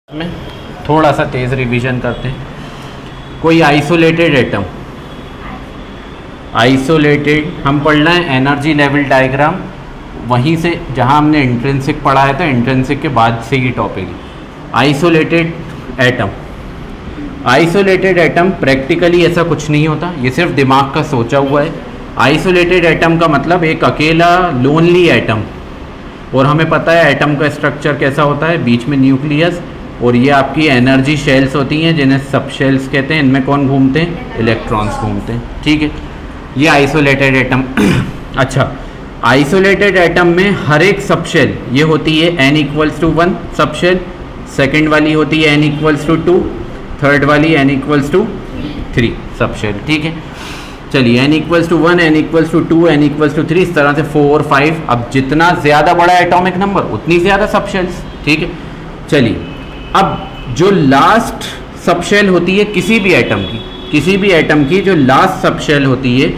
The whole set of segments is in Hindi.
में थोड़ा सा तेज़ रिवीजन करते हैं। कोई आइसोलेटेड एटम, आइसोलेटेड हम पढ़ रहे हैं एनर्जी लेवल डायग्राम, वहीं से जहां हमने इंट्रिंसिक पढ़ा है, तो इंट्रिंसिक के बाद से ही टॉपिक है isolated atom. Isolated atom practically ऐसा कुछ नहीं होता, ये सिर्फ दिमाग का सोचा हुआ है। आइसोलेटेड एटम का मतलब एक अकेला लोनली एटम, और हमें पता है एटम का स्ट्रक्चर कैसा होता है, बीच में न्यूक्लियस और ये आपकी एनर्जी शेल्स होती हैं जिन्हें सब शेल्स कहते हैं। इनमें कौन घूमते हैं? इलेक्ट्रॉन्स घूमते हैं। ठीक है, ये आइसोलेटेड एटम। अच्छा, आइसोलेटेड एटम में हर एक सब शेल ये होती है n=1 सब शेल, सेकेंड वाली होती है n=2, थर्ड वाली n=3 सब शेल। ठीक है, चलिए n=1, n=2, n=3, इस तरह से 4, 5। अब जितना ज़्यादा बड़ा एटॉमिक नंबर उतनी ज़्यादा सब शेल्स। ठीक है, चलिए अब जो लास्ट सबशेल होती है किसी भी एटम की जो लास्ट सबशेल होती है,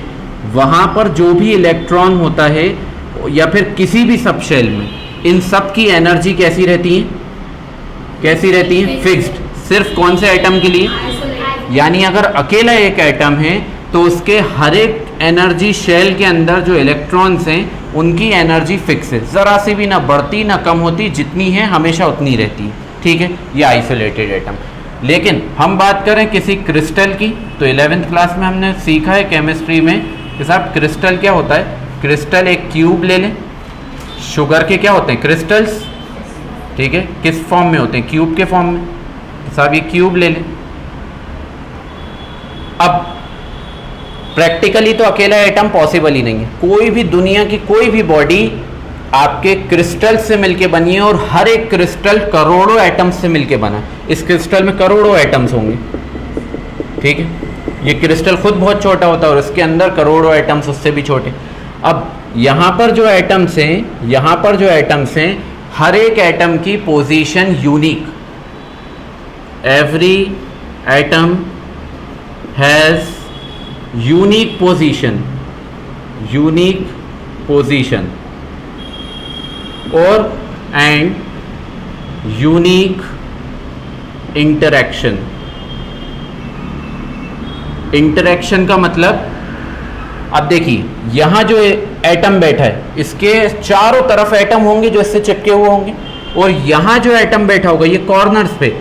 वहाँ पर जो भी इलेक्ट्रॉन होता है या फिर किसी भी सबशेल में, इन सब की एनर्जी कैसी रहती है? फिक्स्ड। सिर्फ कौन से एटम के लिए? यानी अगर अकेला एक एटम है तो उसके हर एक एनर्जी शेल के अंदर जो इलेक्ट्रॉन्स हैं उनकी एनर्जी फिक्स है, ज़रा सी भी ना बढ़ती ना कम होती, जितनी है हमेशा उतनी रहती है। ठीक है, ये आइसोलेटेड एटम। लेकिन हम बात करें किसी क्रिस्टल की, तो 11th क्लास में हमने सीखा है केमिस्ट्री में कि साहब क्रिस्टल क्या होता है। क्रिस्टल एक क्यूब ले लें, शुगर के क्या होते हैं? क्रिस्टल्स। ठीक है, किस फॉर्म में होते हैं? क्यूब के फॉर्म में। साहब ये क्यूब ले लें। अब प्रैक्टिकली तो अकेला एटम पॉसिबल ही नहीं है। कोई भी दुनिया की कोई भी बॉडी आपके क्रिस्टल से मिलके बनी है, और हर एक क्रिस्टल करोड़ों एटम्स से मिलके बना है। इस क्रिस्टल में करोड़ों एटम्स होंगे। ठीक है, ये क्रिस्टल खुद बहुत छोटा होता है और इसके अंदर करोड़ों एटम्स उससे भी छोटे। अब यहाँ पर जो एटम्स हैं, हर एक एटम की position unique. Every atom has unique position और एंड यूनिक इंटरेक्शन का मतलब, अब देखिए यहाँ जो एटम बैठा है इसके चारों तरफ एटम होंगे जो इससे चिपके हुए होंगे, और यहाँ जो एटम बैठा होगा ये कॉर्नर्स पे,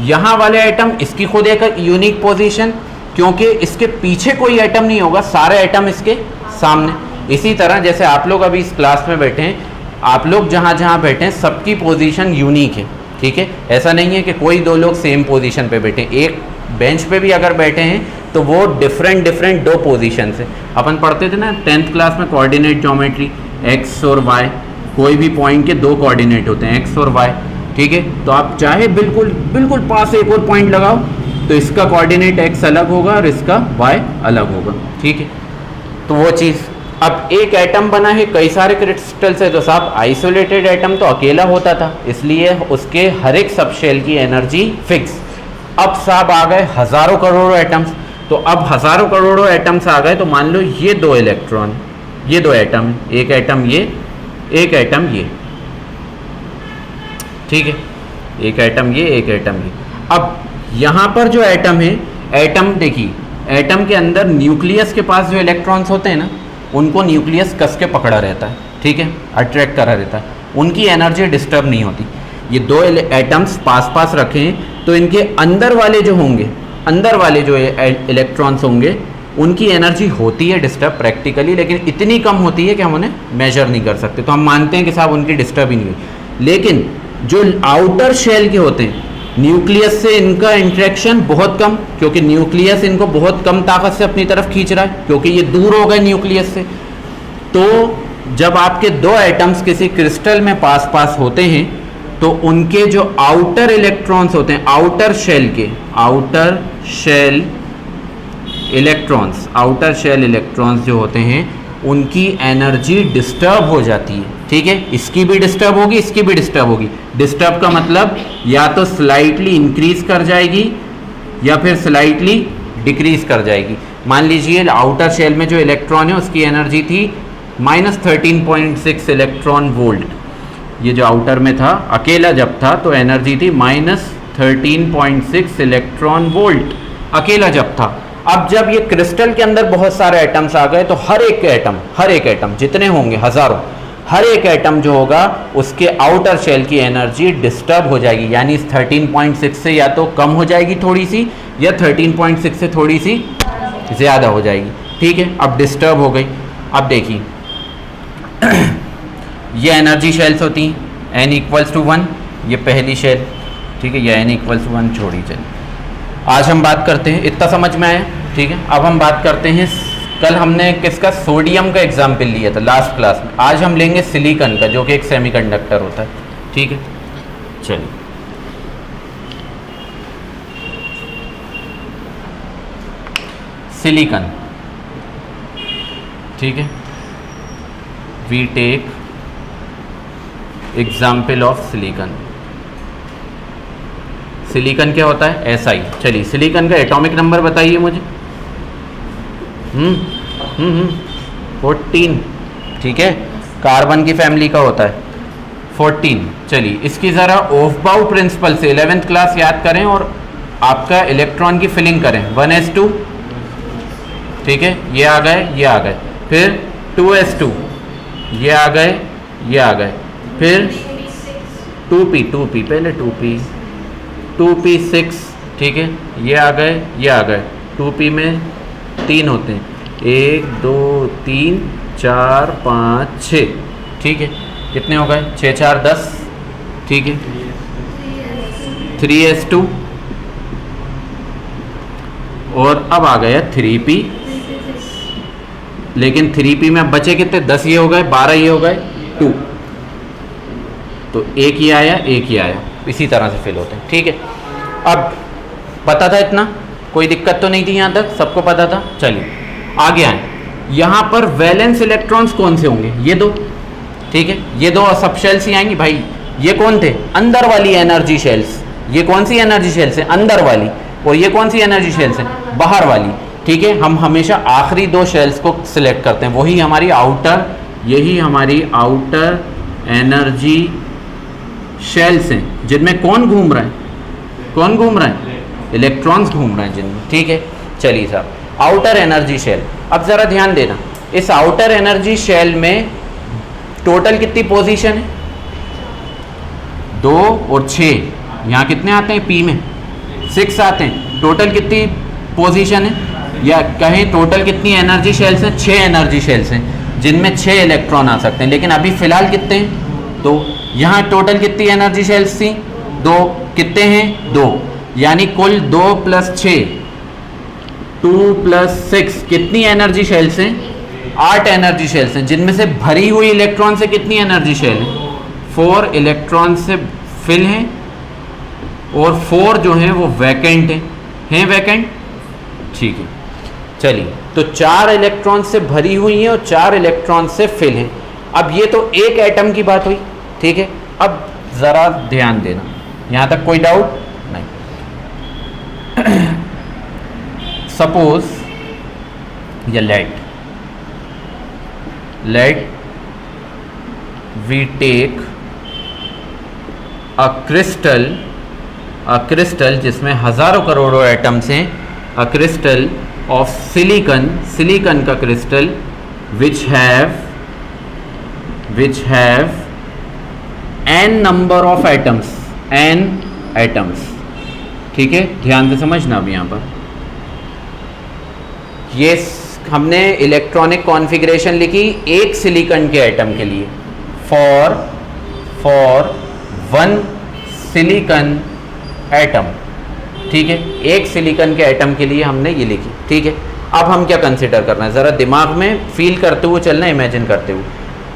यहाँ वाले एटम इसकी खुद एक यूनिक पोजीशन, क्योंकि इसके पीछे कोई एटम नहीं होगा, सारे एटम इसके सामने। इसी तरह जैसे आप लोग अभी इस क्लास में बैठे हैं, आप लोग जहाँ बैठे हैं सबकी पोजीशन यूनिक है। ठीक है, ऐसा नहीं है कि कोई दो लोग सेम पोजीशन पे बैठे हैं। एक बेंच पे भी अगर बैठे हैं तो वो डिफरेंट दो पोजीशन से। अपन पढ़ते थे ना 10th क्लास में कोऑर्डिनेट ज्योमेट्री, एक्स और वाई, कोई भी पॉइंट के दो कोऑर्डिनेट होते हैं, एक्स और वाई। ठीक है, तो आप चाहे बिल्कुल पास एक और पॉइंट लगाओ तो इसका कोऑर्डिनेट एक्स अलग होगा और इसका वाई अलग होगा। ठीक है, तो वो चीज़। अब एक एटम बना है कई सारे क्रिस्टल से, तो साहब आइसोलेटेड एटम तो अकेला होता था, इसलिए उसके हर एक सबशेल की एनर्जी फिक्स। अब साहब आ गए हजारों करोड़ों एटम्स, तो अब हजारों करोड़ों एटम्स आ गए, तो मान लो ये दो इलेक्ट्रॉन, ये दो एटम, एक एटम ये, एक एटम ये। ठीक है, एक एटम ये, एक एटम ये। अब यहाँ पर जो एटम है, एटम देखिए, एटम के अंदर न्यूक्लियस के पास जो इलेक्ट्रॉन्स होते हैं ना, उनको न्यूक्लियस कस के पकड़ा रहता है। ठीक है, अट्रैक्ट करा रहता है, उनकी एनर्जी डिस्टर्ब नहीं होती। ये दो एटम्स पास रखे हैं तो इनके अंदर वाले जो इलेक्ट्रॉन्स होंगे उनकी एनर्जी होती है डिस्टर्ब प्रैक्टिकली, लेकिन इतनी कम होती है कि हम उन्हें मेजर नहीं कर सकते, तो हम मानते हैं कि साहब उनकी डिस्टर्ब ही नहीं हुई। लेकिन जो आउटर शेल के होते हैं, न्यूक्लियस से इनका इंटरेक्शन बहुत कम, क्योंकि न्यूक्लियस इनको बहुत कम ताकत से अपनी तरफ खींच रहा है, क्योंकि ये दूर हो गए न्यूक्लियस से। तो जब आपके दो एटम्स किसी क्रिस्टल में पास होते हैं तो उनके जो आउटर इलेक्ट्रॉन्स होते हैं, आउटर शेल इलेक्ट्रॉन्स जो होते हैं, उनकी एनर्जी डिस्टर्ब हो जाती है। ठीक है, इसकी भी डिस्टर्ब होगी, इसकी भी डिस्टर्ब होगी। डिस्टर्ब का मतलब या तो स्लाइटली इंक्रीज कर जाएगी या फिर स्लाइटली डिक्रीज कर जाएगी। मान लीजिए आउटर शेल में जो इलेक्ट्रॉन है उसकी एनर्जी थी -13.6 इलेक्ट्रॉन वोल्ट, ये जो आउटर में था अकेला जब था तो एनर्जी थी 13.6 इलेक्ट्रॉन वोल्ट अकेला जब था। अब जब ये क्रिस्टल के अंदर बहुत सारे एटम्स आ गए तो हर एक एटम जितने होंगे हजारों, हर एक एटम जो होगा उसके आउटर शेल की एनर्जी डिस्टर्ब हो जाएगी, यानी इस 13.6 से या तो कम हो जाएगी थोड़ी सी, या 13.6 से थोड़ी सी ज़्यादा हो जाएगी। ठीक है, अब डिस्टर्ब हो गई। अब देखिए ये एनर्जी शेल्स होती हैं, n=1, ये पहली शेल। ठीक है, ये n=1 छोड़ी चलिए। आज हम बात करते हैं, इतना समझ में आया। ठीक है, अब हम बात करते हैं, कल हमने किसका सोडियम का एग्जाम्पल लिया था लास्ट क्लास में, आज हम लेंगे सिलिकॉन का जो कि एक सेमीकंडक्टर होता है। ठीक है, चलिए सिलिकॉन। ठीक है, we take example of silicon. Silicon क्या होता है? Si। चलिए सिलिकॉन का एटॉमिक नंबर बताइए मुझे। 14। ठीक है, कार्बन की फैमिली का होता है 14। चलिए इसकी ज़रा ऑफ-बाउ प्रिंसिपल से 11th क्लास याद करें और आपका इलेक्ट्रॉन की फिलिंग करें। 1s2, ठीक है, ये आ गए, ये आ गए। फिर 2s2, ये आ गए, ये आ गए। फिर 2p पहले 2p6, ठीक है, ये आ गए, ये आ गए। 2p में 3 होते हैं, 1 2 3 4 5 6। ठीक है, कितने हो गए? 6 4 10। ठीक है, 3s2 और अब आ गया 3p। लेकिन 3p में अब बचे कितने? 10 ये हो गए, 12 ये हो गए, 2। तो एक ही आया, एक ही आया। इसी तरह से फिल होते हैं। ठीक है, अब पता था इतना, कोई दिक्कत तो नहीं थी यहाँ तक, सबको पता था। चलिए आगे आए। यहाँ पर वैलेंस इलेक्ट्रॉन्स कौन से होंगे? ये दो। ठीक है, ये दो सब शेल्स ही आएंगी भाई। ये कौन थे? अंदर वाली एनर्जी शेल्स। ये कौन सी एनर्जी शेल्स है? अंदर वाली। और ये कौन सी एनर्जी शेल्स है? बाहर वाली। ठीक है, हम हमेशा आखिरी दो शेल्स को सिलेक्ट करते हैं, वही हमारी आउटर, यही हमारी आउटर एनर्जी शेल्स हैं, जिनमें कौन घूम रहा है? कौन घूम रहा है? इलेक्ट्रॉन्स घूम रहे हैं जिनमें। ठीक है, चलिए साहब, आउटर एनर्जी शेल। अब ज़रा ध्यान देना, इस आउटर एनर्जी शेल में टोटल कितनी पोजीशन है? 2 और 6। यहाँ कितने आते हैं? पी में 6 आते हैं। टोटल कितनी पोजीशन है, या कहें टोटल कितनी एनर्जी शेल्स हैं? 6 एनर्जी शेल्स हैं, जिनमें 6 इलेक्ट्रॉन आ सकते हैं। लेकिन अभी फिलहाल कितने हैं? 2। यहाँ टोटल कितनी एनर्जी शेल्स थी? 2। कितने हैं? 2। यानी कुल 2 + 6, 2 + 6 कितनी एनर्जी शेल्स हैं? 8 एनर्जी शेल्स हैं, जिनमें से भरी हुई इलेक्ट्रॉन से कितनी एनर्जी शेल है? 4 इलेक्ट्रॉन से फिल हैं और 4 जो हैं वो वैकेंट हैं वैकेंट। ठीक है, चलिए, तो 4 इलेक्ट्रॉन से भरी हुई हैं और 4 इलेक्ट्रॉन से फिल हैं। अब ये तो एक एटम की बात हुई। ठीक है, अब ज़रा ध्यान देना, यहाँ तक कोई डाउट नहीं। सपोज या let we take a crystal जिसमें हजारों करोड़ों एटम्स हैं, अ क्रिस्टल ऑफ सिलिकॉन का crystal which have n number of atoms, n atoms. ठीक है, ध्यान से समझना। अब यहाँ पर ये हमने इलेक्ट्रॉनिक कॉन्फ़िगरेशन लिखी एक सिलिकॉन के एटम के लिए, फॉर 1 सिलिकॉन एटम। ठीक है, एक सिलिकॉन के एटम के लिए हमने ये लिखी। ठीक है, अब हम क्या कंसिडर करना है, ज़रा दिमाग में फील करते हुए चलना, इमेजिन करते हुए।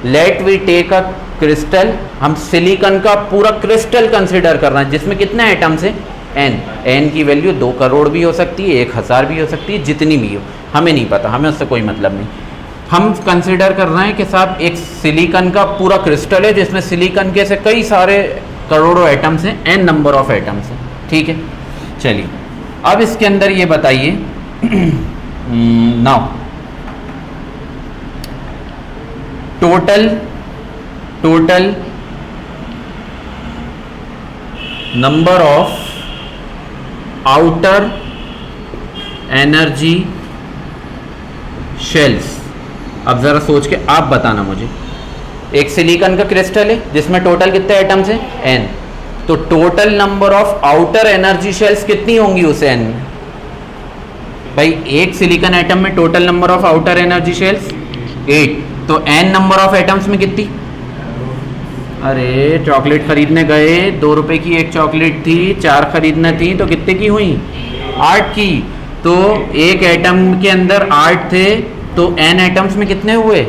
Let we take a crystal, हम सिलिकॉन का पूरा क्रिस्टल कंसिडर करना है, जिसमें कितने एटम्स हैं? n की वैल्यू 2 करोड़ भी हो सकती है, 1000 भी हो सकती है, जितनी भी हो, हमें नहीं पता, हमें उससे कोई मतलब नहीं। हम कंसिडर कर रहे हैं कि साहब एक सिलिकॉन का पूरा क्रिस्टल है, जिसमें सिलिकॉन के से कई सारे करोड़ों एटम्स हैं, n नंबर ऑफ एटम्स हैं। ठीक है, चलिए अब इसके अंदर ये बताइए now total number of outer energy shells. अब जरा सोच के आप बताना मुझे, एक सिलिकॉन का क्रिस्टल है जिसमें टोटल कितने एटम्स हैं, n, तो total number of outer energy shells कितनी होंगी उस n में? भाई एक सिलिकॉन एटम में total number of outer energy shells 8, तो n नंबर ऑफ एटम्स में कितनी? अरे चॉकलेट खरीदने गए, 2 रुपए की एक चॉकलेट थी, 4 खरीदना थी, तो कितने की हुई? 8 की। तो एक एटम के अंदर 8 थे, तो n एटम्स में कितने हुए?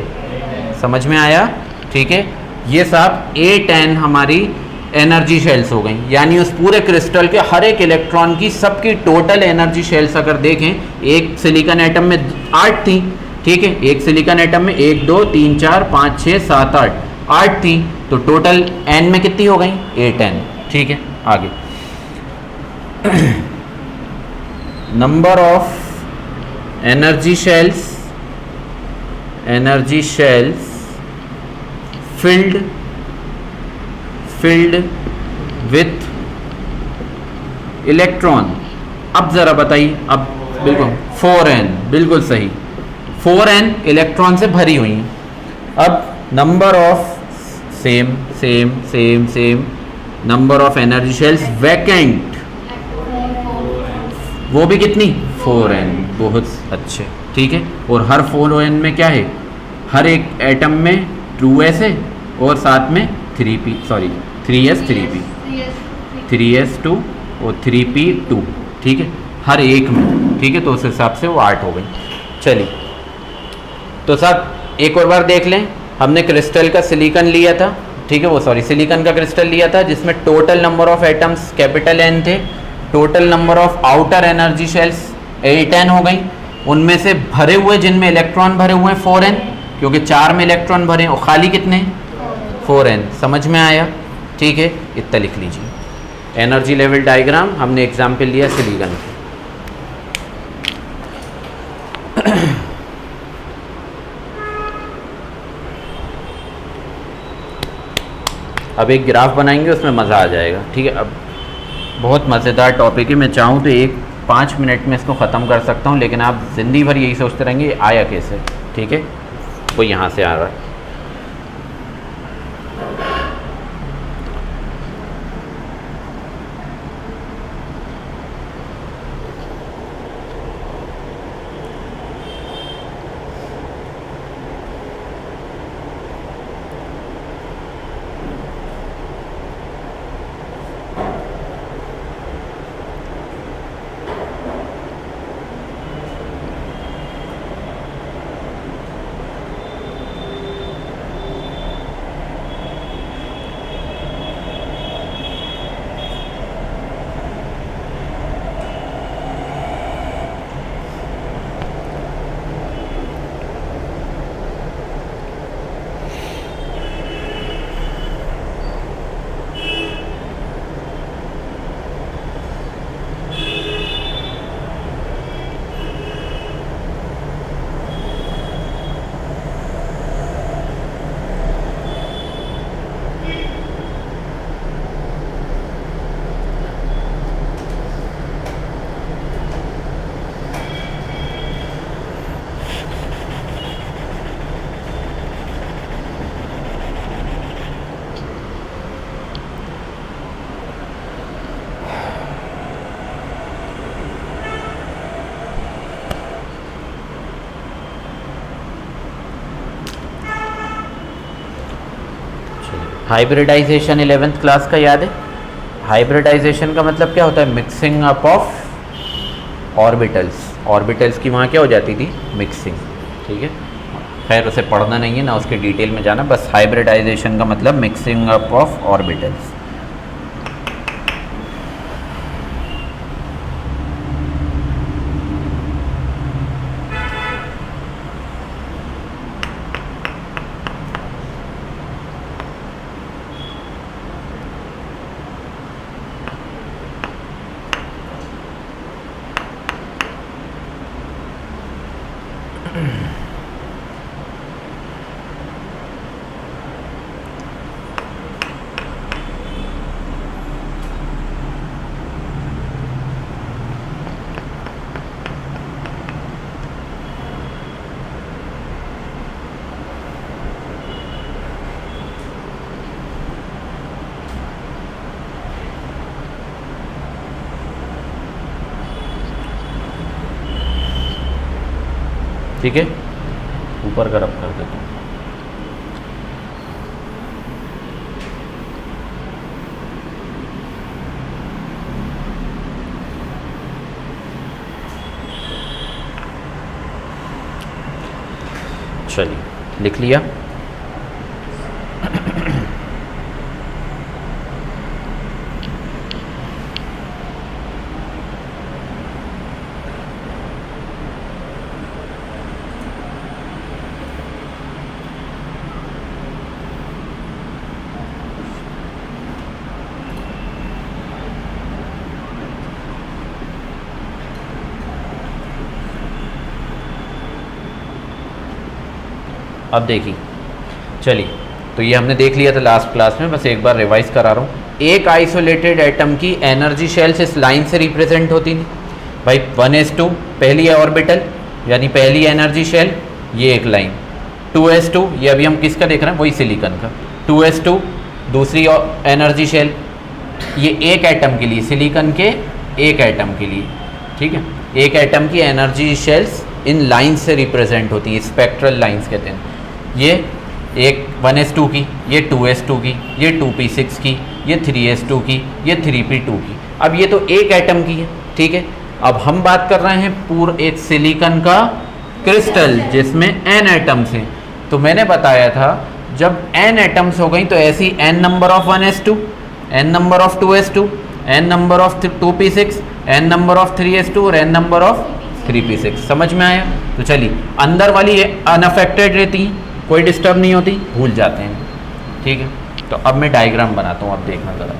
समझ में आया? ठीक है, ये सब 8n हमारी एनर्जी शेल्स हो गई। यानी उस पूरे क्रिस्टल के हर एक इलेक्ट्रॉन की सबकी टोटल एनर्जी शेल्स अगर देखें, एक सिलिकॉन एटम में 8 थी, ठीक है, एक सिलिकॉन एटम में 1 2 3 4 5 6 7 8 थी, तो टोटल n में कितनी हो गई? 8n। ठीक है, आगे number of energy shells filled with electron. अब जरा बताइए, अब बिल्कुल 4n, बिल्कुल सही, 4n इलेक्ट्रॉन से भरी हुई। अब number of same number of energy shells vacant, वो भी कितनी? 4n। बहुत अच्छे, ठीक है। और हर 4n में क्या है? हर एक एटम में 2s है और साथ में 3s2 और 3p2, ठीक है, हर एक में, ठीक है। तो उस हिसाब से वो 8 हो गई। चलिए, तो साहब एक और बार देख लें, हमने क्रिस्टल का सिलिकॉन लिया था, ठीक है, वो सॉरी सिलिकॉन का क्रिस्टल लिया था जिसमें total number of atoms capital N थे, total number of outer energy shells 8n हो गई, उनमें से भरे हुए जिनमें इलेक्ट्रॉन भरे हुए हैं 4n, क्योंकि 4 में इलेक्ट्रॉन भरे और खाली कितने? 4n। समझ में आया? ठीक है, इतना लिख लीजिए। एनर्जी लेवल डायग्राम हमने एग्जाम्पल लिया सिलिकॉन। अब एक ग्राफ बनाएंगे, उसमें मज़ा आ जाएगा, ठीक है। अब बहुत मज़ेदार टॉपिक है, मैं चाहूँ तो 5 मिनट में इसको ख़त्म कर सकता हूँ, लेकिन आप ज़िंदगी भर यही सोचते रहेंगे आया कैसे, ठीक है। वो यहाँ से आ रहा है। हाइब्रिडाइजेशन 11th क्लास का याद है? हाइब्रिडाइजेशन का मतलब क्या होता है? मिक्सिंग अप ऑफ ऑर्बिटल्स की वहाँ क्या हो जाती थी? मिक्सिंग, ठीक है। खैर उसे पढ़ना नहीं है ना, उसके डिटेल में जाना, बस हाइब्रिडाइजेशन का मतलब मिक्सिंग अप ऑफ ऑर्बिटल्स। ठीक है, ऊपर का रब कर देता हूँ। चलिए लिख लिया। अब देखिए, चलिए, तो ये हमने देख लिया था लास्ट क्लास में, बस एक बार रिवाइज करा रहा हूँ। एक आइसोलेटेड एटम की एनर्जी शेल्स इस लाइन से रिप्रेजेंट होती थी भाई। 1s2 पहली ऑर्बिटल यानी पहली एनर्जी शेल, ये एक लाइन। 2s2 ये अभी हम किसका देख रहे हैं, वही सिलिकॉन का। 2s2 दूसरी एनर्जी शेल, ये एक एटम के लिए, सिलिकॉन के एक एटम के लिए, ठीक है। एक एटम की एनर्जी शेल्स इन लाइन्स से रिप्रेजेंट होती हैं, स्पेक्ट्रल लाइन्स कहते हैं। ये एक 1s2 की, ये 2s2 की, ये 2p6 की, ये 3s2 की, ये 3p2 की। अब ये तो एक एटम की है, ठीक है। अब हम बात कर रहे हैं पूरे एक सिलिकॉन का क्रिस्टल जिसमें n एटम्स हैं। तो मैंने बताया था जब n एटम्स हो गई तो ऐसी n number of 1s2, n number of 2s2, n number of 2p6, n number of 3s2 और n नंबर ऑफ 3p6। समझ में आया? तो चलिए, अंदर वाली अनअफेक्टेड रहती हैं, कोई डिस्टर्ब नहीं होती, भूल जाते हैं, ठीक है। तो अब मैं डायग्राम बनाता हूँ, अब देखना ज़रा।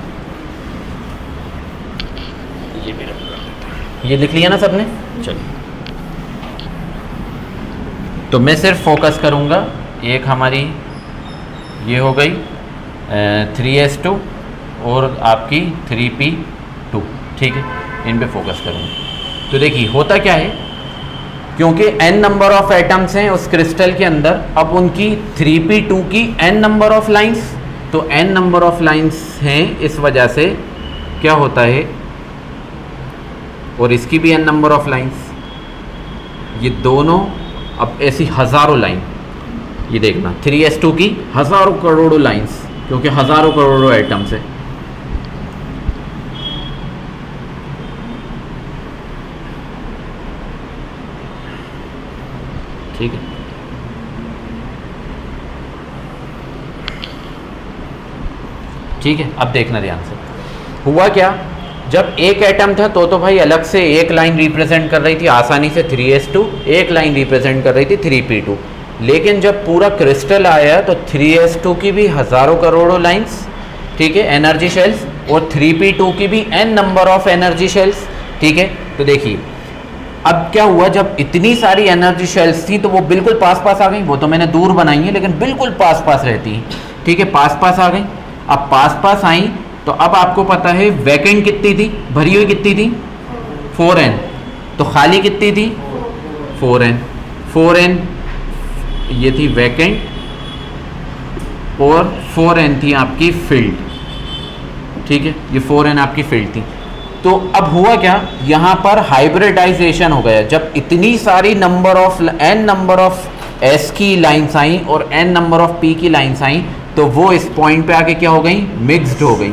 ये भी रख देते हैं, ये लिख लिया ना सबने? चलिए, तो मैं सिर्फ फोकस करूँगा, एक हमारी ये हो गई 3s2 और आपकी 3p2, ठीक है, इन पे फोकस करूँगा। तो देखिए होता क्या है, क्योंकि n नंबर ऑफ एटम्स हैं उस क्रिस्टल के अंदर, अब उनकी 3p2 की n नंबर ऑफ लाइंस, तो n नंबर ऑफ लाइंस हैं, इस वजह से क्या होता है, और इसकी भी n नंबर ऑफ लाइंस, ये दोनों अब ऐसी हज़ारों लाइन, ये देखना 3s2 की हज़ारों करोड़ों लाइंस, क्योंकि हज़ारों करोड़ों एटम्स है। ठीक है, ठीक है। अब देखना ध्यान से, हुआ क्या, जब एक एटम था तो भाई अलग से एक लाइन रिप्रेजेंट कर रही थी आसानी से 3s2, एक लाइन रिप्रेजेंट कर रही थी 3p2। लेकिन जब पूरा क्रिस्टल आया तो 3s2 की भी हज़ारों करोड़ों लाइंस, ठीक है, एनर्जी शेल्स, और 3p2 की भी n number of energy shells, ठीक है। तो देखिए अब क्या हुआ, जब इतनी सारी एनर्जी शेल्स थी तो वो बिल्कुल पास पास आ गई, वो तो मैंने दूर बनाई है लेकिन बिल्कुल पास पास रहती हैं, ठीक है, पास पास आ गई। अब पास पास आई तो अब आपको पता है वैकेंट कितनी थी, भरी हुई कितनी थी, 4n, तो खाली कितनी थी, 4n ये थी वैकेंट, और 4n थी आपकी फील्ड, ठीक है, ये 4n आपकी फील्ड थी। तो अब हुआ क्या, यहाँ पर हाइब्रिडाइजेशन हो गया, जब इतनी सारी number of n number of s की लाइन्स आई और n नंबर ऑफ p की लाइन्स आई, तो वो इस पॉइंट पे आके क्या हो गई, मिक्स्ड हो गई,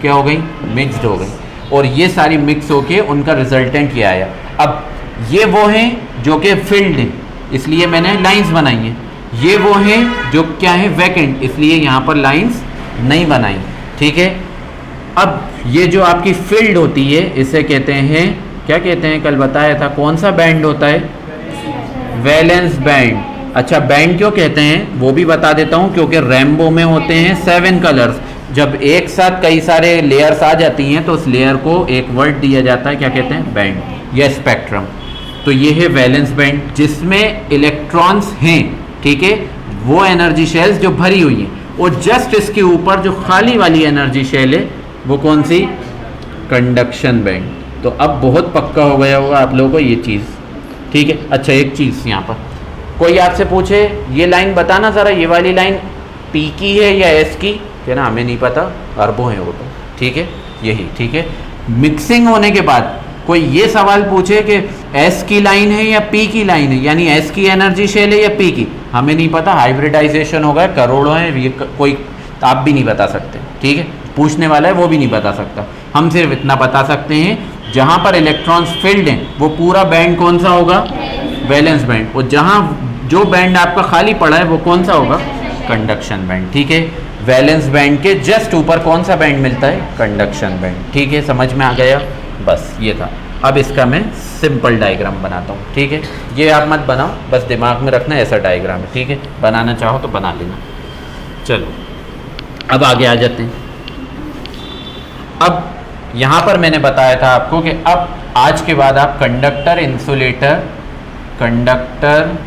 क्या हो गई, मिक्स्ड हो गई, और ये सारी मिक्स होके उनका रिजल्टेंट ये आया। अब ये वो हैं जो कि फील्ड हैं, इसलिए मैंने लाइंस बनाई हैं, ये वो हैं जो क्या है, वैकेंट, इसलिए यहाँ पर लाइंस नहीं बनाई, ठीक है। अब ये जो आपकी फील्ड होती है इसे कहते हैं, क्या कहते हैं, कल बताया था, कौन सा बैंड होता है, वैलेंस बैंड। अच्छा, बैंड क्यों कहते हैं वो भी बता देता हूँ, क्योंकि रेनबो में होते हैं 7 कलर्स, जब एक साथ कई सारे लेयर्स आ जाती हैं तो उस लेयर को एक वर्ड दिया जाता है, क्या कहते हैं, बैंड या स्पेक्ट्रम। तो ये है वैलेंस बैंड जिसमें इलेक्ट्रॉन्स हैं, ठीक है, वो एनर्जी शेल्स जो भरी हुई हैं, और जस्ट इसके ऊपर जो खाली वाली एनर्जी शेल है वो कौन सी, कंडक्शन बैंड। तो अब बहुत पक्का हो गया होगा आप लोगों को ये चीज़, ठीक है। अच्छा, एक चीज़ यहाँ पर कोई आपसे पूछे ये लाइन बताना ज़रा, ये वाली लाइन P की है या S की, क्या ना, हमें नहीं पता, अरबों हैं वो तो, ठीक है, यही, ठीक है। मिक्सिंग होने के बाद कोई ये सवाल पूछे कि एस की लाइन है या पी की लाइन है, यानी एस की एनर्जी शेल है या पी की, हमें नहीं पता, हाइब्रिडाइजेशन होगा, करोड़ों है, ये कोई आप भी नहीं बता सकते, ठीक है, पूछने वाला है वो भी नहीं बता सकता। हम सिर्फ इतना बता सकते हैं जहाँ पर इलेक्ट्रॉन्स फिल्ड हैं वो पूरा बैंड कौन सा होगा, वैलेंस बैंड, और जहाँ जो बैंड आपका खाली पड़ा है वो कौन सा होगा, कंडक्शन बैंड, ठीक है। वैलेंस बैंड के जस्ट ऊपर कौन सा बैंड मिलता है, कंडक्शन बैंड, ठीक है, समझ में आ गया, बस ये था। अब इसका मैं सिंपल डायग्राम बनाता हूँ, ठीक है, ये आप मत बनाओ, बस दिमाग में रखना ऐसा डायग्राम है, ठीक है, बनाना चाहो तो बना लेना। चलो अब आगे आ जाते हैं। अब यहाँ पर मैंने बताया था आपको कि अब आज के बाद आप कंडक्टर, इंसुलेटर, कंडक्टर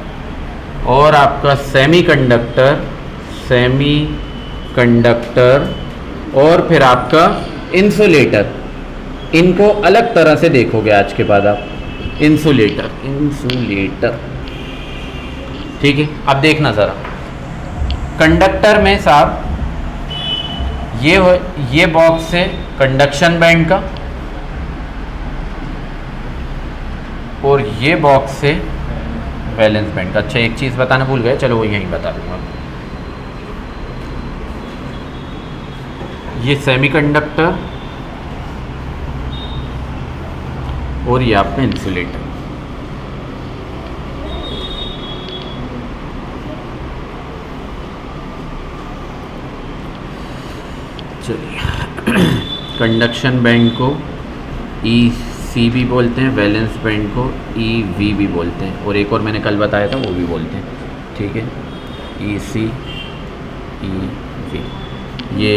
और आपका सेमी कंडक्टर और फिर आपका इंसुलेटर, इनको अलग तरह से देखोगे आज के बाद आप। इंसुलेटर, ठीक है। अब देखना ज़रा, कंडक्टर में साहब ये बॉक्स है कंडक्शन बैंड का और ये बॉक्स है वैलेंस बैंड का। अच्छा एक चीज़ बताना भूल गए, चलो वो यहीं बता दूंगा। ये सेमीकंडक्टर और ये आपका इंसुलेटर। चलिए कंडक्शन बैंड को EC भी बोलते हैं, वैलेंस बैंड को EV भी बोलते हैं, और एक और मैंने कल बताया था वो भी बोलते हैं, ठीक है, EC EV। ये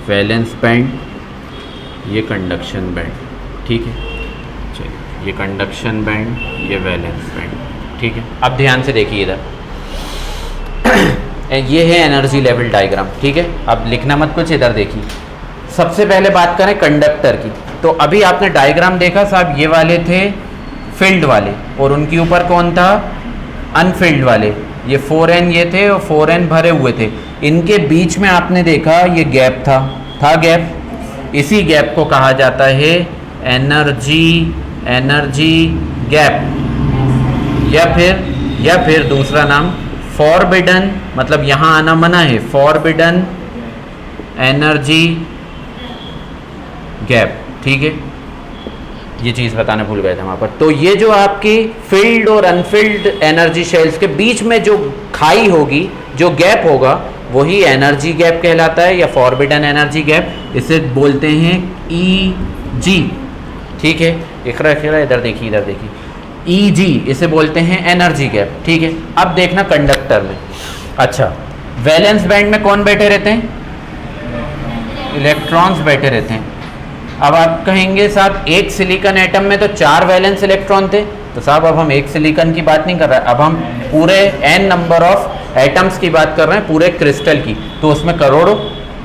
वैलेंस बैंड, ये कंडक्शन बैंड, ठीक है। चलिए ये कंडक्शन बैंड, ये वैलेंस बैंड, ठीक है। अब ध्यान से देखिए इधर ये है एनर्जी लेवल डायग्राम, ठीक है। अब लिखना मत कुछ, इधर देखिए। सबसे पहले बात करें कंडक्टर की, तो अभी आपने डायग्राम देखा साहब, ये वाले थे फील्ड वाले और उनके ऊपर कौन था, अनफील्ड वाले। ये 4n ये थे और 4n भरे हुए थे, इनके बीच में आपने देखा ये गैप था गैप। इसी गैप को कहा जाता है एनर्जी गैप, या फिर दूसरा नाम फॉरबिडन, मतलब यहाँ आना मना है, फॉरबिडन एनर्जी गैप, ठीक है। ये चीज़ बताना भूल गए थे वहाँ पर। तो ये जो आपकी फील्ड और अनफील्ड एनर्जी शेल्स के बीच में जो खाई होगी, जो गैप होगा, वही एनर्जी गैप कहलाता है या फॉरबिडन एनर्जी गैप, इसे बोलते हैं EG, ठीक है। इधर देखिए, EG इसे बोलते हैं एनर्जी गैप, ठीक है। अब देखना कंडक्टर में, अच्छा वैलेंस बैंड में कौन बैठे रहते हैं, इलेक्ट्रॉन्स बैठे रहते हैं। अब आप कहेंगे साहब एक सिलिकॉन एटम में तो 4 वैलेंस इलेक्ट्रॉन थे, तो साहब अब हम एक सिलिकॉन की बात नहीं कर रहे, अब हम पूरे n नंबर ऑफ एटम्स की बात कर रहे हैं, पूरे क्रिस्टल की, तो उसमें करोड़ों,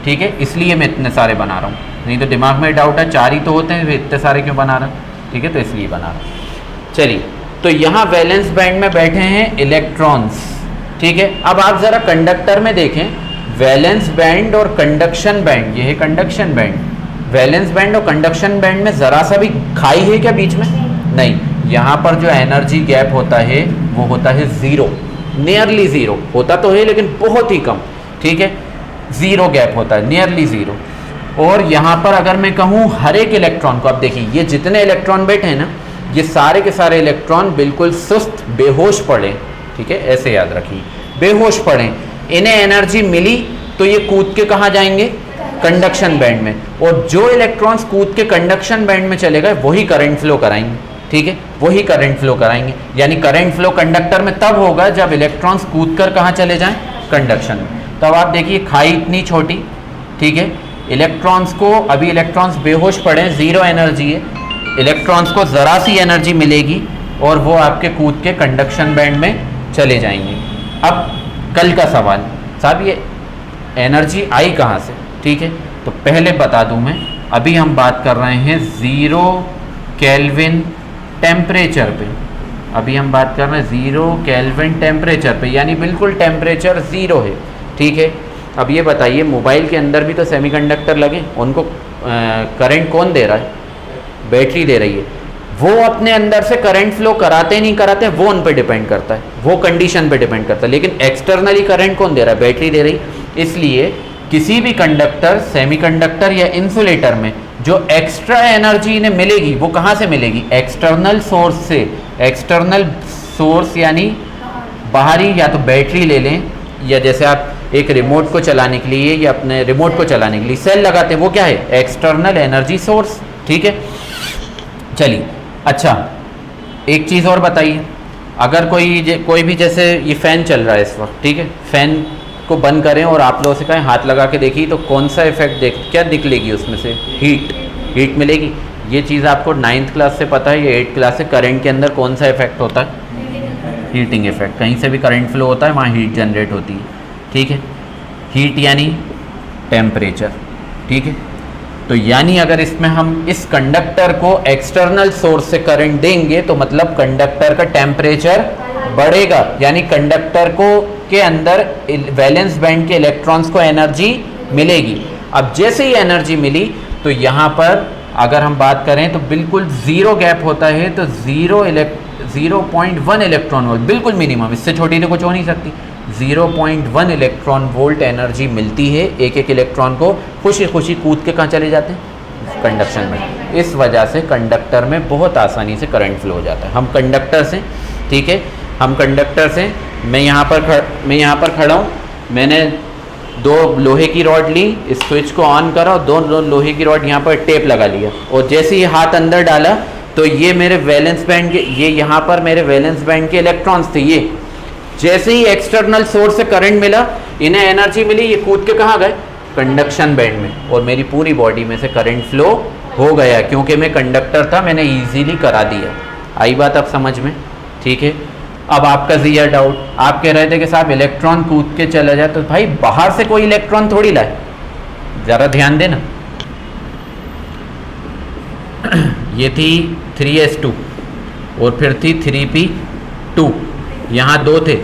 ठीक है, इसलिए मैं इतने सारे बना रहा हूँ, नहीं तो दिमाग में डाउट है 4 ही तो होते हैं, इतने सारे क्यों बना रहा हूँ, ठीक है, तो इसलिए बना रहा हूँ। चलिए तो यहाँ वैलेंस बैंड में बैठे हैं इलेक्ट्रॉन्स, ठीक है। अब आप ज़रा कंडक्टर में देखें, वैलेंस बैंड और कंडक्शन बैंड, ये है कंडक्शन बैंड, वैलेंस बैंड और कंडक्शन बैंड में ज़रा सा भी खाई है क्या बीच में, नहीं। यहाँ पर जो एनर्जी गैप होता है वो होता है 0, नियरली 0 होता तो है लेकिन बहुत ही कम, ठीक है, 0 गैप होता है, नियरली 0। और यहाँ पर अगर मैं कहूँ हर एक इलेक्ट्रॉन को, अब देखिए ये जितने इलेक्ट्रॉन बैठे हैं ना, ये सारे के सारे इलेक्ट्रॉन बिल्कुल सुस्त बेहोश पड़े, ठीक है, ऐसे याद रखिए, बेहोश पड़े, इन्हें एनर्जी मिली तो ये कूद के कहाँ जाएंगे, कंडक्शन बैंड में, और जो इलेक्ट्रॉन्स कूद के कंडक्शन बैंड में चले गए वही करंट फ्लो कराएंगे, ठीक है, वही करंट फ्लो कराएंगे। यानी करंट फ्लो कंडक्टर में तब होगा जब इलेक्ट्रॉन्स कूद कर कहाँ चले जाएं, कंडक्शन में। तो अब आप देखिए खाई इतनी छोटी, ठीक है, इलेक्ट्रॉन्स को, अभी इलेक्ट्रॉन्स बेहोश पड़े, 0 एनर्जी है, इलेक्ट्रॉन्स को ज़रा सी एनर्जी मिलेगी और वो आपके कूद के कंडक्शन बैंड में चले जाएंगे। अब कल का सवाल, साहब ये एनर्जी आई कहाँ से, ठीक है, तो पहले बता दूं मैं, अभी हम बात कर रहे हैं 0 केल्विन टेम्परेचर पे, अभी हम बात कर रहे हैं 0 केल्विन टेम्परेचर पे, यानी बिल्कुल टेम्परेचर 0 है, ठीक है। अब ये बताइए मोबाइल के अंदर भी तो सेमीकंडक्टर लगे, उनको करंट कौन दे रहा है, बैटरी दे रही है, वो अपने अंदर से करंट फ्लो कराते नहीं कराते वो उन पे डिपेंड करता है, वो कंडीशन पे डिपेंड करता है। लेकिन एक्सटर्नली करंट कौन दे रहा है? बैटरी दे रही। इसलिए किसी भी कंडक्टर, सेमीकंडक्टर या इंसुलेटर में जो एक्स्ट्रा एनर्जी इन्हें मिलेगी वो कहाँ से मिलेगी? एक्सटर्नल सोर्स से। एक्सटर्नल सोर्स यानी बाहरी, या तो बैटरी ले लें, या जैसे आप एक रिमोट को चलाने के लिए या अपने रिमोट को चलाने के लिए सेल लगाते हैं, वो क्या है? External energy source. ठीक है, चलिए। अच्छा, एक चीज़ और बताइए, अगर कोई भी, जैसे ये फ़ैन चल रहा है इस वक्त, ठीक है, फ़ैन को बंद करें और आप लोगों से कहें हाथ लगा के देखिए, तो कौन सा इफेक्ट क्या निकलेगी उसमें से? हीट मिलेगी। ये चीज़ आपको 9th क्लास से पता है या 8th क्लास से। करंट के अंदर कौन सा इफेक्ट होता है? Heating effect. कहीं से भी करंट फ्लो होता है वहाँ हीट जनरेट होती है। ठीक है, हीट यानी टेम्परेचर। ठीक है, तो यानी अगर इसमें हम इस कंडक्टर को एक्सटर्नल सोर्स से करंट देंगे तो मतलब कंडक्टर का टेम्परेचर बढ़ेगा, यानी कंडक्टर को के अंदर वैलेंस बैंड के इलेक्ट्रॉन्स को एनर्जी मिलेगी। अब जैसे ही एनर्जी मिली तो यहाँ पर अगर हम बात करें तो बिल्कुल ज़ीरो गैप होता है, तो 0.1 इलेक्ट्रॉन वोल्ट बिल्कुल मिनिमम, इससे छोटी तो कुछ हो नहीं सकती। 0.1 इलेक्ट्रॉन वोल्ट एनर्जी मिलती है एक एक इलेक्ट्रॉन को। खुशी खुशी कूद के कहाँ चले जाते हैं? कंडक्शन में। इस वजह से कंडक्टर में बहुत आसानी से करंट फ्लो हो जाता है। हम कंडक्टर से, ठीक है, हम कंडक्टर से, मैं यहाँ पर खड़ा हूँ, मैंने 2 लोहे की रॉड ली, इस स्विच को ऑन करा और 2 लोहे की रॉड यहाँ पर टेप लगा लिया, और जैसे ही हाथ अंदर डाला तो ये मेरे वैलेंस बैंड के, ये यहाँ पर मेरे वैलेंस बैंड के इलेक्ट्रॉन्स थे। ये जैसे ही एक्सटर्नल सोर्स से करंट मिला, इन्हें एनर्जी मिली, ये कूद के कहाँ गए? कंडक्शन बैंड में, और मेरी पूरी बॉडी में से करंट फ्लो हो गया क्योंकि मैं कंडक्टर था, मैंने इजीली करा दिया। आई बात अब समझ में? ठीक है। अब आपका ज़िया डाउट, आप कह रहे थे कि साहब इलेक्ट्रॉन कूद के चला जाए, तो भाई बाहर से कोई इलेक्ट्रॉन थोड़ी लाए, ज़रा ध्यान देना। ये थी 3s2 और फिर थी 3p2, यहाँ 2 थे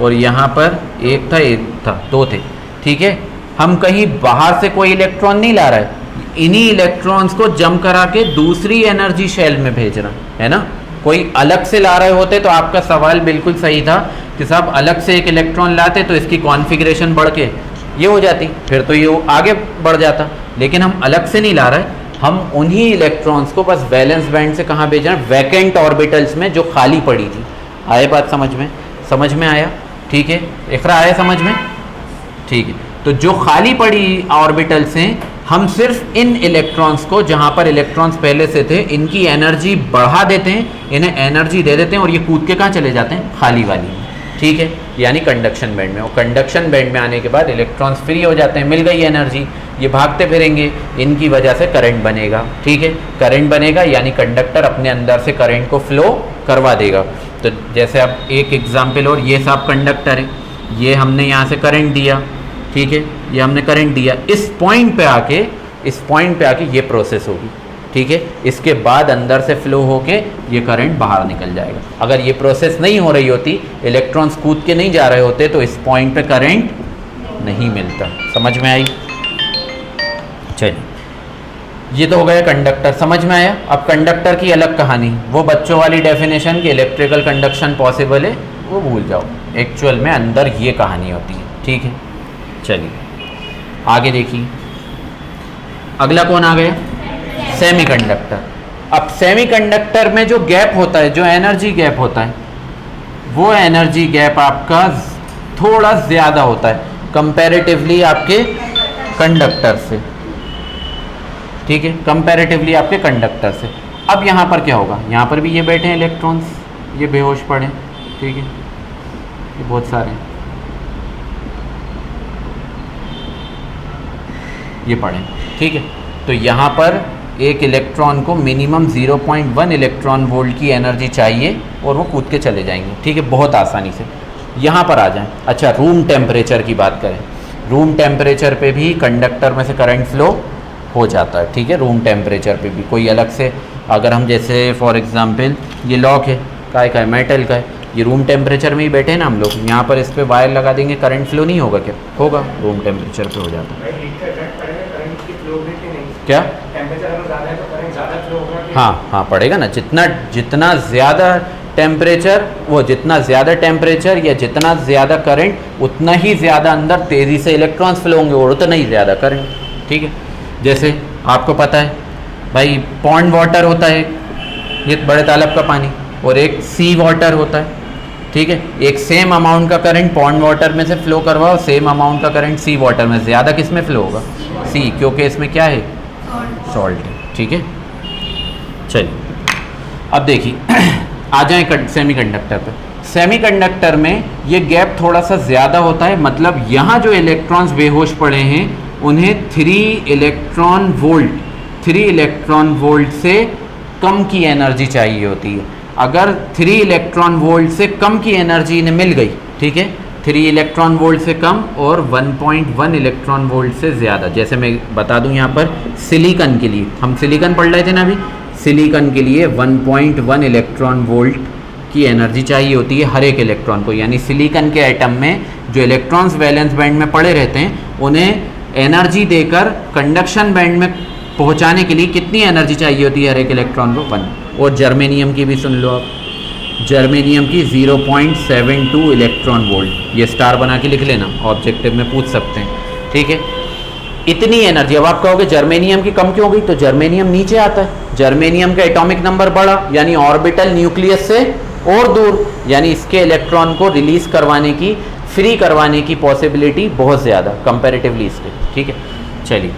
और यहाँ पर एक था 2 थे। ठीक है, हम कहीं बाहर से कोई इलेक्ट्रॉन नहीं ला रहा है, इन्हीं इलेक्ट्रॉन्स को जम करा के दूसरी एनर्जी शेल में भेज रहा है ना। कोई अलग से ला रहे होते तो आपका सवाल बिल्कुल सही था कि साहब अलग से एक इलेक्ट्रॉन लाते तो इसकी कॉन्फ़िगरेशन बढ़ के ये हो जाती, फिर तो ये आगे बढ़ जाता। लेकिन हम अलग से नहीं ला रहे, हम उन्हीं इलेक्ट्रॉन्स को बस वैलेंस बैंड से कहाँ भेज रहे हैं? वैकेंट ऑर्बिटल्स में जो खाली पड़ी थी। आए बात समझ में? समझ में आया? ठीक है, इकरा आया समझ में? ठीक है, तो जो खाली पड़ी ऑर्बिटल्स हैं, हम सिर्फ इन इलेक्ट्रॉन्स को, जहाँ पर इलेक्ट्रॉन्स पहले से थे, इनकी एनर्जी बढ़ा देते हैं, इन्हें एनर्जी दे देते हैं और ये कूद के कहाँ चले जाते हैं? खाली वाली में। ठीक है, यानी कंडक्शन बैंड में। और कंडक्शन बैंड में आने के बाद इलेक्ट्रॉन्स फ्री हो जाते हैं, मिल गई एनर्जी, ये भागते फिरेंगे, इनकी वजह से करंट बनेगा। ठीक है, करंट बनेगा यानी कंडक्टर अपने अंदर से करंट को फ्लो करवा देगा। तो जैसे अब एक एग्जाम्पल, और ये सब कंडक्टर है, ये हमने यहाँ से करंट दिया, ठीक है, ये हमने करंट दिया, इस पॉइंट पे आके ये प्रोसेस होगी। ठीक है, इसके बाद अंदर से फ्लो होके ये करंट बाहर निकल जाएगा। अगर ये प्रोसेस नहीं हो रही होती, इलेक्ट्रॉन्स कूद के नहीं जा रहे होते, तो इस पॉइंट पे करंट नहीं मिलता। समझ में आई? चलिए, ये तो हो गया कंडक्टर, समझ में आया। अब कंडक्टर की अलग कहानी, वो बच्चों वाली डेफिनेशन कि इलेक्ट्रिकल कंडक्शन पॉसिबल है, वो भूल जाओ। एक्चुअल में अंदर ये कहानी होती है। ठीक है, चलिए आगे देखिए, अगला कौन आ गया? सेमीकंडक्टर। अब सेमीकंडक्टर में जो गैप होता है, जो एनर्जी गैप होता है, वो एनर्जी गैप आपका थोड़ा ज़्यादा होता है कंपैरेटिवली आपके कंडक्टर से। ठीक है, कंपैरेटिवली आपके कंडक्टर से। अब यहाँ पर क्या होगा? यहाँ पर भी ये बैठे हैं इलेक्ट्रॉन्स, ये बेहोश पड़े। ठीक है, ये बहुत सारे ये पड़े। ठीक है, तो यहाँ पर एक इलेक्ट्रॉन को मिनिमम 0.1 इलेक्ट्रॉन वोल्ट की एनर्जी चाहिए और वो कूद के चले जाएंगे। ठीक है, बहुत आसानी से। यहाँ पर आ जाएं। अच्छा, रूम टेम्परेचर की बात करें, रूम टेम्परेचर पे भी कंडक्टर में से करंट फ्लो हो जाता है। ठीक है, रूम टेम्परेचर पे भी कोई अलग से, अगर हम जैसे फॉर एग्जांपल ये लॉक है, काय का है? मेटल का है, ये रूम टेम्परेचर में ही बैठे हैं ना हम लोग, यहाँ पर इस पर वायर लगा देंगे, करंट फ्लो नहीं होगा क्या? होगा, रूम टेम्परेचर पे हो जाता है। फ्लो भी कि नहीं? क्या? टेम्परेचर अगर ज़्यादा है तो करंट ज़्यादा फ्लो होगा कि? हाँ पड़ेगा ना, जितना जितना ज़्यादा टेम्परेचर, वो जितना ज़्यादा टेम्परेचर या जितना ज़्यादा करंट उतना ही ज़्यादा अंदर तेज़ी से इलेक्ट्रॉन्स फ्लो होंगे और उतना ही ज़्यादा करंट। ठीक है, जैसे आपको पता है भाई पॉन्ड वाटर होता है, ये बड़े तालाब का पानी, और एक सी वाटर होता है। ठीक है, एक सेम अमाउंट का करंट पॉन्ड वाटर में से फ्लो करवाओ, सेम अमाउंट का करंट सी वाटर में, ज़्यादा किस में फ्लो होगा? सी, क्योंकि इसमें क्या है? सॉल्ट है। ठीक है, चलिए अब देखिए आ जाए सेमीकंडक्टर पे। सेमीकंडक्टर में ये गैप थोड़ा सा ज़्यादा होता है, मतलब यहाँ जो इलेक्ट्रॉन्स बेहोश पड़े हैं उन्हें 3 इलेक्ट्रॉन वोल्ट से कम की एनर्जी चाहिए होती है। अगर 3 इलेक्ट्रॉन वोल्ट से कम की एनर्जी इन्हें मिल गई, ठीक है, 3 इलेक्ट्रॉन वोल्ट से कम और 1.1 इलेक्ट्रॉन वोल्ट से ज़्यादा, जैसे मैं बता दूं यहाँ पर सिलिकॉन के लिए, हम सिलिकॉन पढ़ रहे थे ना अभी, सिलिकॉन के लिए 1.1 इलेक्ट्रॉन वोल्ट की एनर्जी चाहिए होती है हर एक इलेक्ट्रॉन को। यानी सिलिकॉन के एटम में जो इलेक्ट्रॉन्स वैलेंस बैंड में पड़े रहते हैं उन्हें एनर्जी देकर कंडक्शन बैंड में पहुंचाने के लिए कितनी एनर्जी चाहिए होती है हर एक इलेक्ट्रॉन को? 1। और जर्मेनियम की भी सुन लो आप, जर्मेनियम की 0.72 इलेक्ट्रॉन वोल्ट, ये स्टार बना के लिख लेना, ऑब्जेक्टिव में पूछ सकते हैं। ठीक है, इतनी एनर्जी। अब आप कहोगे जर्मेनियम की कम क्यों हो गई? तो जर्मेनियम नीचे आता है, जर्मेनियम का एटॉमिक नंबर बढ़ा, यानी ऑर्बिटल न्यूक्लियस से और दूर, यानी इसके इलेक्ट्रॉन को रिलीज करवाने की, फ्री करवाने की पॉसिबिलिटी बहुत ज़्यादा कंपैरेटिवली इसके। ठीक है, चलिए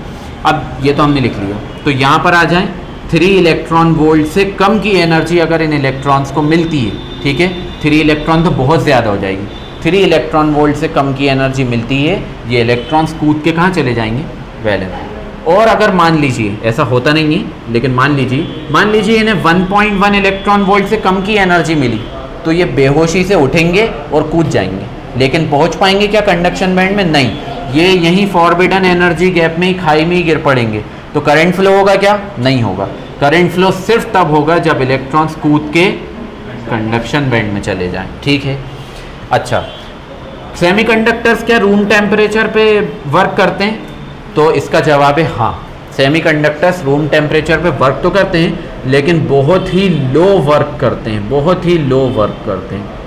अब ये तो हमने लिख लिया, तो यहाँ पर आ जाएं, 3 इलेक्ट्रॉन वोल्ट से कम की एनर्जी अगर इन इलेक्ट्रॉन्स को मिलती है, ठीक है, 3 इलेक्ट्रॉन तो बहुत ज़्यादा हो जाएगी, 3 इलेक्ट्रॉन वोल्ट से कम की एनर्जी मिलती है, ये इलेक्ट्रॉन्स कूद के कहाँ चले जाएंगे? वैलेंस। और अगर मान लीजिए, ऐसा होता नहीं है लेकिन मान लीजिए इन्हें 1.1 इलेक्ट्रॉन वोल्ट से कम की एनर्जी मिली, तो ये बेहोशी से उठेंगे और कूद जाएंगे, लेकिन पहुंच पाएंगे क्या कंडक्शन बैंड में? नहीं, ये यहीं फॉरबिडन एनर्जी गैप में ही, खाई में ही गिर पड़ेंगे। तो करंट फ्लो होगा क्या? नहीं होगा। करंट फ्लो सिर्फ तब होगा जब इलेक्ट्रॉन्स कूद के कंडक्शन बैंड में चले जाएं। ठीक है, अच्छा, सेमीकंडक्टर्स क्या रूम टेम्परेचर पे वर्क करते हैं? तो इसका जवाब है हाँ, सेमीकंडक्टर्स रूम टेम्परेचर पे वर्क तो करते हैं लेकिन बहुत ही लो वर्क करते हैं, बहुत ही लो वर्क करते हैं।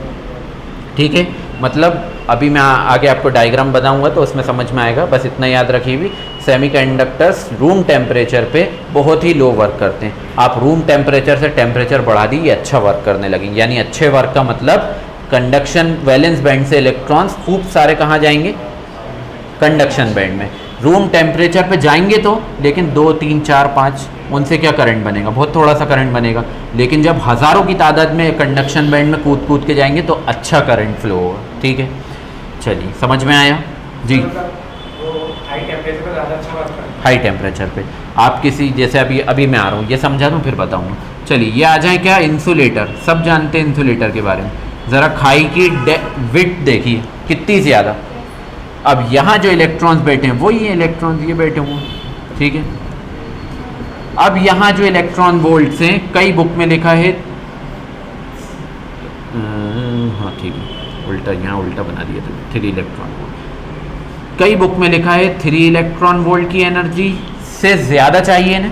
ठीक है, मतलब अभी मैं आगे आपको डायग्राम बताऊंगा तो उसमें समझ में आएगा, बस इतना याद रखिए भी, सेमीकंडक्टर्स रूम टेम्परेचर पे बहुत ही लो वर्क करते हैं। आप रूम टेम्परेचर से टेम्परेचर बढ़ा दी, ये अच्छा वर्क करने लगेंगे। यानी अच्छे वर्क का मतलब कंडक्शन वैलेंस बैंड से इलेक्ट्रॉन्स खूब सारे कहाँ जाएंगे? कंडक्शन बैंड में। रूम टेम्परेचर पे जाएंगे तो, लेकिन 2, 3, 4, 5 उनसे क्या करंट बनेगा? बहुत थोड़ा सा करंट बनेगा। लेकिन जब हज़ारों की तादाद में कंडक्शन बैंड में कूद कूद के जाएंगे तो अच्छा करंट फ्लो होगा। ठीक है, चलिए समझ में आया जी। हाई टेम्परेचर पे ज़्यादा अच्छा वर्क करता है। हाई टेम्परेचर पे आप किसी, जैसे अभी मैं आ रहा हूँ, ये समझा दूँ फिर बताऊँगा। चलिए ये आ जाए क्या? इंसुलेटर। सब जानते हैं इंसुलेटर के बारे में। ज़रा खाई की विड्थ देखिए कितनी ज़्यादा। अब यहाँ जो इलेक्ट्रॉन्स बैठे हैं वही इलेक्ट्रॉन्स ये बैठे हुए हैं। ठीक है, अब यहाँ जो इलेक्ट्रॉन वोल्ट्स हैं, कई बुक में लिखा है, हाँ ठीक है, उल्टा, यहाँ उल्टा बना दिया था, 3 इलेक्ट्रॉन वोल्ट। कई बुक में लिखा है 3 इलेक्ट्रॉन वोल्ट की एनर्जी से ज़्यादा चाहिए ना,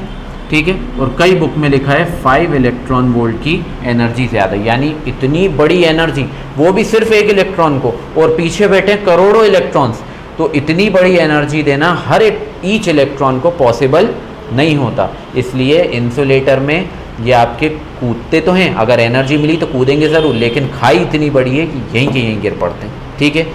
ठीक है, और कई बुक में लिखा है 5 इलेक्ट्रॉन वोल्ट की एनर्जी ज़्यादा। यानी इतनी बड़ी एनर्जी, वो भी सिर्फ एक इलेक्ट्रॉन को, और पीछे बैठे करोड़ों इलेक्ट्रॉन्स, तो इतनी बड़ी एनर्जी देना हर ईच इलेक्ट्रॉन को पॉसिबल नहीं होता। इसलिए इंसुलेटर में ये आपके कूदते तो हैं, अगर एनर्जी मिली तो कूदेंगे ज़रूर, लेकिन खाई इतनी बड़ी है कि यहीं के यहीं गिर पड़ते हैं। ठीक है,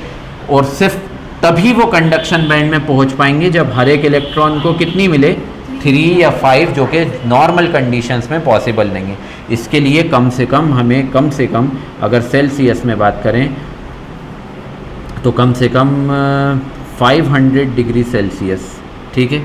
और सिर्फ तभी वो कंडक्शन बैंड में पहुंच पाएंगे जब हर एक इलेक्ट्रॉन को कितनी मिले? 3 या 5, जो कि नॉर्मल कंडीशंस में पॉसिबल नहीं है। इसके लिए कम से कम अगर सेल्सियस में बात करें तो कम से कम 500 डिग्री सेल्सियस, ठीक है,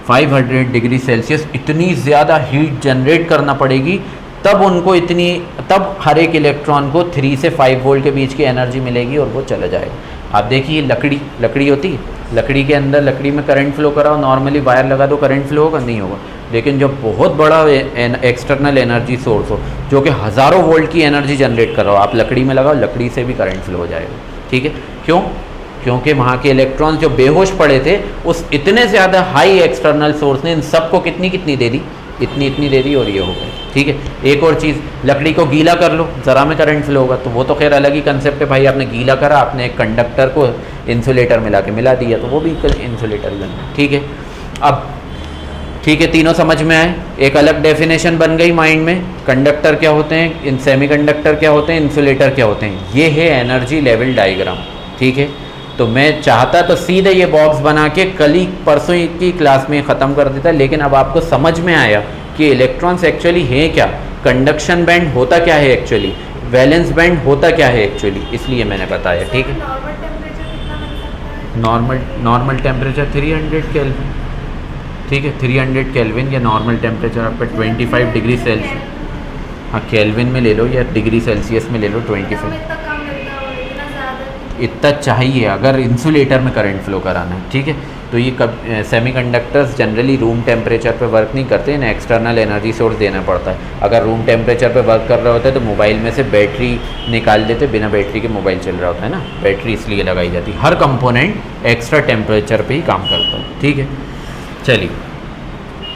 500 डिग्री सेल्सियस इतनी ज़्यादा हीट जनरेट करना पड़ेगी, तब हर एक इलेक्ट्रॉन को 3 से 5 वोल्ट के बीच की एनर्जी मिलेगी और वो चला जाएगा। आप देखिए लकड़ी होती है, लकड़ी के अंदर, लकड़ी में करंट फ्लो कराओ, नॉर्मली वायर लगा दो, करंट फ्लो होगा? नहीं होगा। लेकिन जब बहुत बड़ा एक्सटर्नल एनर्जी सोर्स हो जो कि हज़ारों वोल्ट की एनर्जी जनरेट कर रहा हो, आप लकड़ी में लगाओ, लकड़ी से भी करंट फ्लो हो जाएगा। ठीक है, क्यों? क्योंकि वहाँ के इलेक्ट्रॉन्स जो बेहोश पड़े थे उस इतने ज़्यादा हाई एक्सटर्नल सोर्स ने इन सबको कितनी कितनी दे दी, इतनी इतनी दे दी और ये हो गए। ठीक है, एक और चीज़, लकड़ी को गीला कर लो, ज़रा में करंट फ्लो होगा, तो वो तो खैर अलग ही कंसेप्ट है भाई। आपने गीला करा, आपने एक कंडक्टर को इंसुलेटर मिला दिया, तो वो भी इंसुलेटर बन गया। ठीक है, अब ठीक है, तीनों समझ में आए, एक अलग डेफिनेशन बन गई माइंड में। कंडक्टर क्या होते हैं, इन सेमीकंडक्टर क्या होते हैं, इंसुलेटर क्या होते हैं, ये है एनर्जी लेवल डायग्राम। ठीक है, तो मैं चाहता तो सीधे ये बॉक्स बना के कल ही परसों की क्लास में ख़त्म कर देता, लेकिन अब आपको समझ में आया कि इलेक्ट्रॉन्स एक्चुअली हैं क्या, कंडक्शन बैंड होता क्या है एक्चुअली, वैलेंस बैंड होता क्या है एक्चुअली, इसलिए मैंने बताया। ठीक है, नॉर्मल टेम्परेचर 300 केल्विन। ठीक है, 300 केल्विन या नॉर्मल टेम्परेचर आपका 25 डिग्री सेल्सियस। हाँ, केल्विन में ले लो या डिग्री सेल्सियस में ले लो, 25 इतना चाहिए अगर इंसुलेटर में करंट फ्लो कराना है। ठीक है, तो ये सेमीकंडक्टर्स जनरली रूम टेम्परेचर पे वर्क नहीं करते, इन्हें एक्सटर्नल एनर्जी सोर्स देना पड़ता है। अगर रूम टेम्परेचर पे वर्क कर रहे होते तो मोबाइल में से बैटरी निकाल देते, बिना बैटरी के मोबाइल चल रहा होता है ना, बैटरी इसलिए लगाई जाती है। हर कंपोनेंट एक्स्ट्रा टेम्परेचर पे ही काम करता है। ठीक है, चलिए,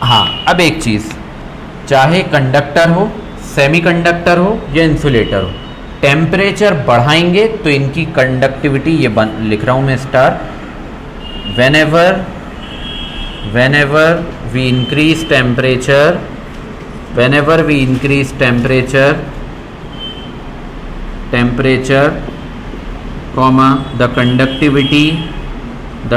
हाँ, अब एक चीज़, चाहे कंडक्टर हो, सेमीकंडक्टर हो या इंसुलेटर हो, टेम्परेचर बढ़ाएंगे तो इनकी कंडक्टिविटी, ये लिख रहा हूँ मैं star, whenever we increase temperature, comma the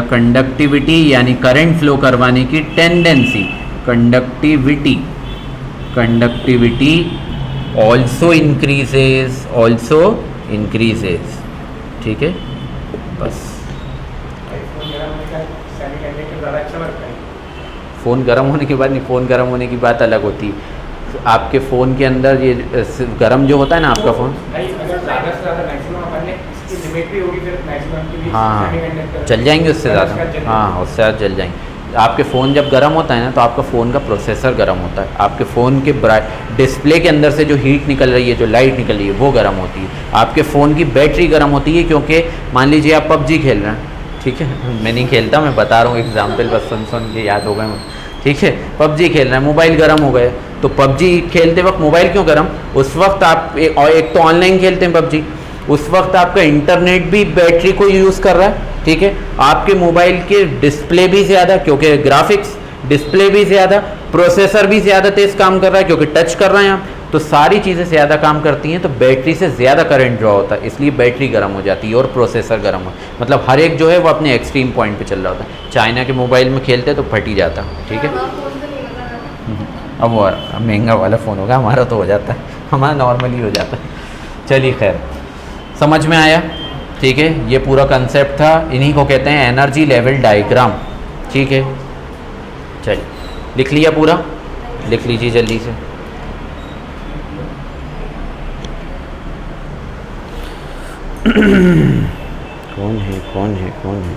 conductivity यानी करंट फ्लो करवाने की टेंडेंसी, conductivity also increases। ठीक है, बस। फ़ोन गर्म होने के बाद नहीं, फ़ोन गर्म होने की बात अलग होती है। आपके फ़ोन के अंदर ये गर्म जो होता है ना आपका फ़ोन, हाँ, चल जाएंगे उससे ज़्यादा, हाँ, उससे ज़्यादा चल जाएंगे। आपके फ़ोन जब गर्म होता है ना, तो आपका फ़ोन का प्रोसेसर गर्म होता है, आपके फ़ोन के डिस्प्ले के अंदर से जो हीट निकल रही है, जो लाइट निकल रही है, वो गर्म होती है। आपके फ़ोन की बैटरी गर्म होती है, क्योंकि मान लीजिए आप पबजी खेल रहे हैं, ठीक है, मैं नहीं खेलता, मैं बता रहा हूँ एग्जाम्पल, बस सुन के याद हो गए मुझे। ठीक है, पबजी खेल रहे हैं, मोबाइल गर्म हो गए, तो पबजी खेलते वक्त मोबाइल क्यों गर्म, उस वक्त आप एक तो ऑनलाइन खेलते हैं पबजी, उस वक्त आपका इंटरनेट भी बैटरी को यूज़ कर रहा है। ठीक है, आपके मोबाइल के डिस्प्ले भी ज़्यादा, क्योंकि ग्राफिक्स डिस्प्ले भी ज़्यादा, प्रोसेसर भी ज़्यादा तेज़ काम कर रहा है क्योंकि टच कर रहे हैं आप, तो सारी चीज़ें ज़्यादा काम करती हैं, तो बैटरी से ज़्यादा करंट ड्रॉ होता है, इसलिए बैटरी गर्म हो जाती है और प्रोसेसर गर्म हो, मतलब हर एक जो है वो अपने एक्सट्रीम पॉइंट पे चल रहा होता है। चाइना के मोबाइल में खेलते तो फट ही जाता। ठीक है, अब वो महंगा वाला फ़ोन होगा, हमारा तो हो जाता है, हमारा नॉर्मली हो जाता है। चलिए, खैर, समझ में आया। ठीक है, ये पूरा कंसेप्ट था, इन्हीं को कहते हैं एनर्जी लेवल डायग्राम। ठीक है, चलिए, लिख लिया पूरा, लिख लीजिए जल्दी से। कौन है कौन है कौन है,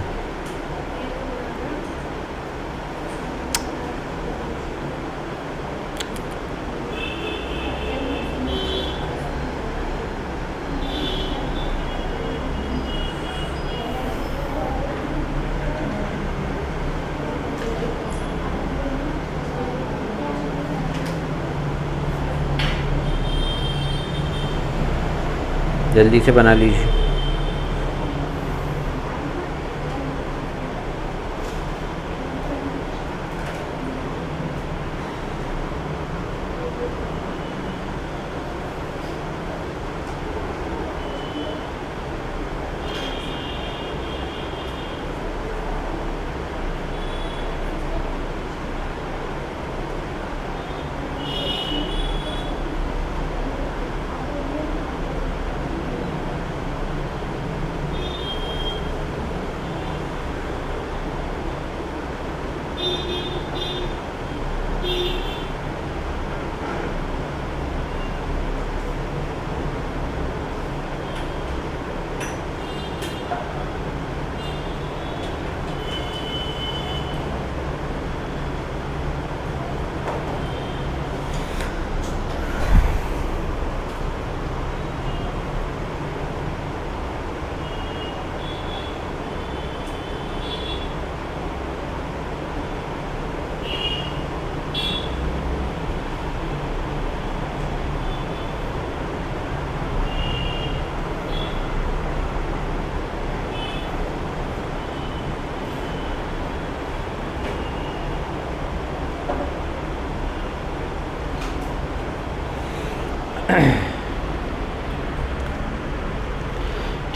जल्दी से बना लीजिए।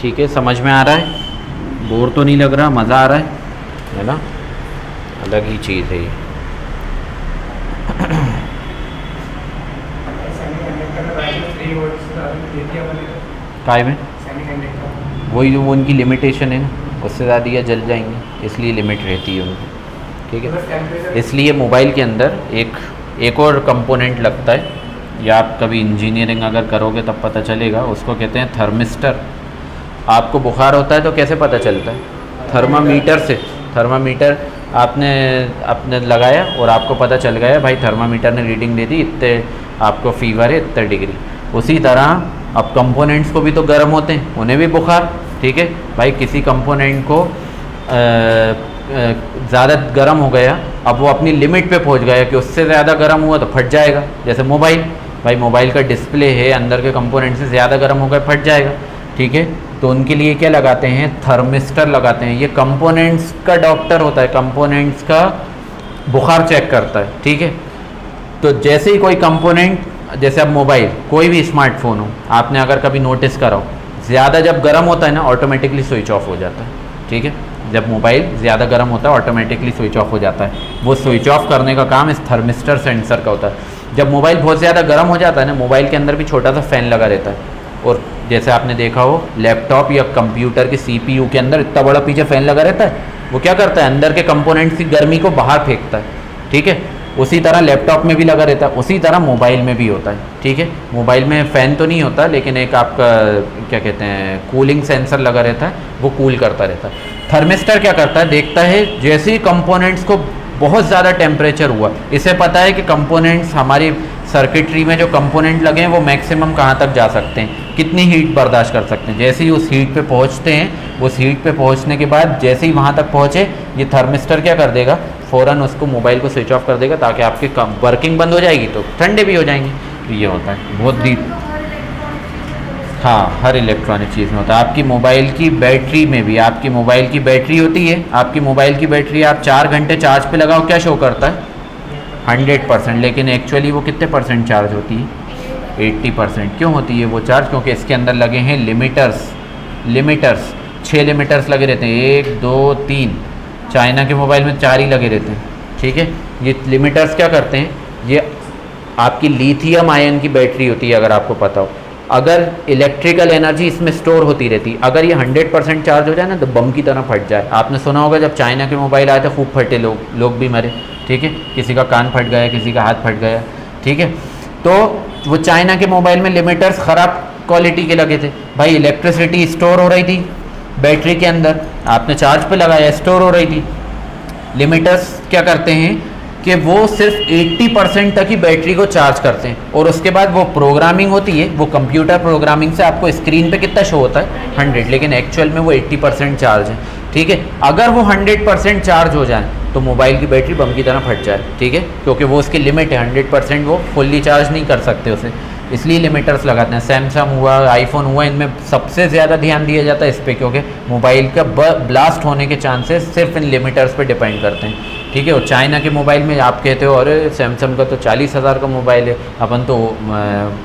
ठीक है, समझ में आ रहा है? बोर तो नहीं लग रहा, मज़ा आ रहा है ना? अलग ही चीज़ है ये। काय में वही जो वो उनकी लिमिटेशन है ना, उससे ज़्यादा या जल जाएंगे, इसलिए लिमिट रहती है उनकी। ठीक है, इसलिए मोबाइल के अंदर एक और कंपोनेंट लगता है, या आप कभी इंजीनियरिंग अगर करोगे तब पता चलेगा, उसको कहते हैं थर्मिस्टर। आपको बुखार होता है तो कैसे पता चलता है? थर्मामीटर से। थर्मामीटर आपने लगाया और आपको पता चल गया भाई, थर्मामीटर ने रीडिंग दे दी इतने, आपको फीवर है इतने डिग्री। उसी तरह अब कंपोनेंट्स को भी तो गर्म होते हैं, उन्हें भी बुखार। ठीक है भाई, किसी कंपोनेंट को ज़्यादा गर्म हो गया, अब वो अपनी लिमिट पे पहुंच गया कि उससे ज़्यादा गर्म हुआ तो फट जाएगा। जैसे मोबाइल, भाई मोबाइल का डिस्प्ले है, अंदर के कंपोनेंट से ज़्यादा गर्म हो गया, फट जाएगा। ठीक है, तो उनके लिए क्या लगाते हैं? थर्मिस्टर लगाते हैं। ये कंपोनेंट्स का डॉक्टर होता है, कंपोनेंट्स का बुखार चेक करता है। ठीक है, तो जैसे ही कोई कंपोनेंट, जैसे अब मोबाइल, कोई भी स्मार्टफोन हो, आपने अगर कभी नोटिस करा हो, ज़्यादा जब गर्म होता है ना, ऑटोमेटिकली स्विच ऑफ हो जाता है। ठीक है, जब मोबाइल ज़्यादा गर्म होता है ऑटोमेटिकली स्विच ऑफ हो जाता है। वो स्विच ऑफ करने का काम इस थर्मिस्टर सेंसर का होता है। जब मोबाइल बहुत ज़्यादा गर्म हो जाता है ना, मोबाइल के अंदर भी छोटा सा फ़ैन लगा रहता है, और जैसे आपने देखा हो लैपटॉप या कंप्यूटर के CPU के अंदर इतना बड़ा पीछे फ़ैन लगा रहता है, वो क्या करता है? अंदर के कंपोनेंट्स की गर्मी को बाहर फेंकता है। ठीक है, उसी तरह लैपटॉप में भी लगा रहता है, उसी तरह मोबाइल में भी होता है। ठीक है, मोबाइल में फ़ैन तो नहीं होता, लेकिन एक आपका क्या कहते हैं, कूलिंग सेंसर लगा रहता है, वो कूल करता रहता है। थर्मिस्टर क्या करता है? देखता है जैसे ही कंपोनेंट्स को बहुत ज़्यादा टेम्परेचर हुआ, इसे पता है कि कंपोनेंट्स, हमारी सर्किटरी में जो कंपोनेंट लगे हैं वो मैक्सिमम कहाँ तक जा सकते हैं, कितनी हीट बर्दाश्त कर सकते हैं। जैसे ही उस हीट पे पहुँचते हैं, उस हीट पे पहुँचने के बाद जैसे ही वहाँ तक पहुँचे, ये थर्मिस्टर क्या कर देगा? फ़ौरन उसको, मोबाइल को स्विच ऑफ कर देगा, ताकि आपकी वर्किंग बंद हो जाएगी तो ठंडे भी हो जाएंगे। तो ये होता है बहुत डीप। हाँ, हर इलेक्ट्रॉनिक चीज़ में होता है। आपकी मोबाइल की बैटरी में भी, आपकी मोबाइल की बैटरी होती है, आपकी मोबाइल की बैटरी आप 4 घंटे चार्ज पे लगाओ, क्या शो करता है? 100%, लेकिन एक्चुअली वो कितने % चार्ज होती है? 80%। क्यों होती है वो चार्ज? क्योंकि इसके अंदर लगे हैं लिमिटर्स। 6 लिमिटर्स लगे रहते हैं, 1 2 3। चाइना के मोबाइल में 4 ही लगे रहते हैं। ठीक है, ये लिमिटर्स क्या करते हैं? ये आपकी लिथियम आयन की बैटरी होती है, अगर आपको पता हो। अगर इलेक्ट्रिकल एनर्जी इसमें स्टोर होती रहती, अगर ये 100% चार्ज हो जाए ना, तो बम की तरह फट जाए। आपने सुना होगा जब चाइना के मोबाइल आए थे, खूब फटे, लोग भी मरे। ठीक है, किसी का कान फट गया, किसी का हाथ फट गया। ठीक है, तो वो चाइना के मोबाइल में लिमिटर्स ख़राब क्वालिटी के लगे थे। भाई इलेक्ट्रिसिटी स्टोर हो रही थी बैटरी के अंदर, आपने चार्ज पे लगाया, स्टोर हो रही थी। लिमिटर्स क्या करते हैं कि वो सिर्फ 80% तक ही बैटरी को चार्ज करते हैं, और उसके बाद वो प्रोग्रामिंग होती है, वो कंप्यूटर प्रोग्रामिंग से आपको स्क्रीन पे कितना शो होता है? 100, लेकिन एक्चुअल में वो 80% चार्ज है। ठीक है, अगर वो 100% चार्ज हो जाए तो मोबाइल की बैटरी बम की तरह फट जाए। ठीक है, क्योंकि वो उसकी लिमिट है, 100% वो फुल्ली चार्ज नहीं कर सकते उसे, इसलिए लिमिटर्स लगाते हैं। सैमसंग हुआ, आईफोन हुआ, इनमें सबसे ज़्यादा ध्यान दिया जाता है इस पर, क्योंकि मोबाइल का ब्लास्ट होने के चांसेस सिर्फ इन लिमिटर्स पे डिपेंड करते हैं। ठीक है, और चाइना के मोबाइल में आप कहते हो अरे सैमसंग का तो 40,000 का मोबाइल है, अपन तो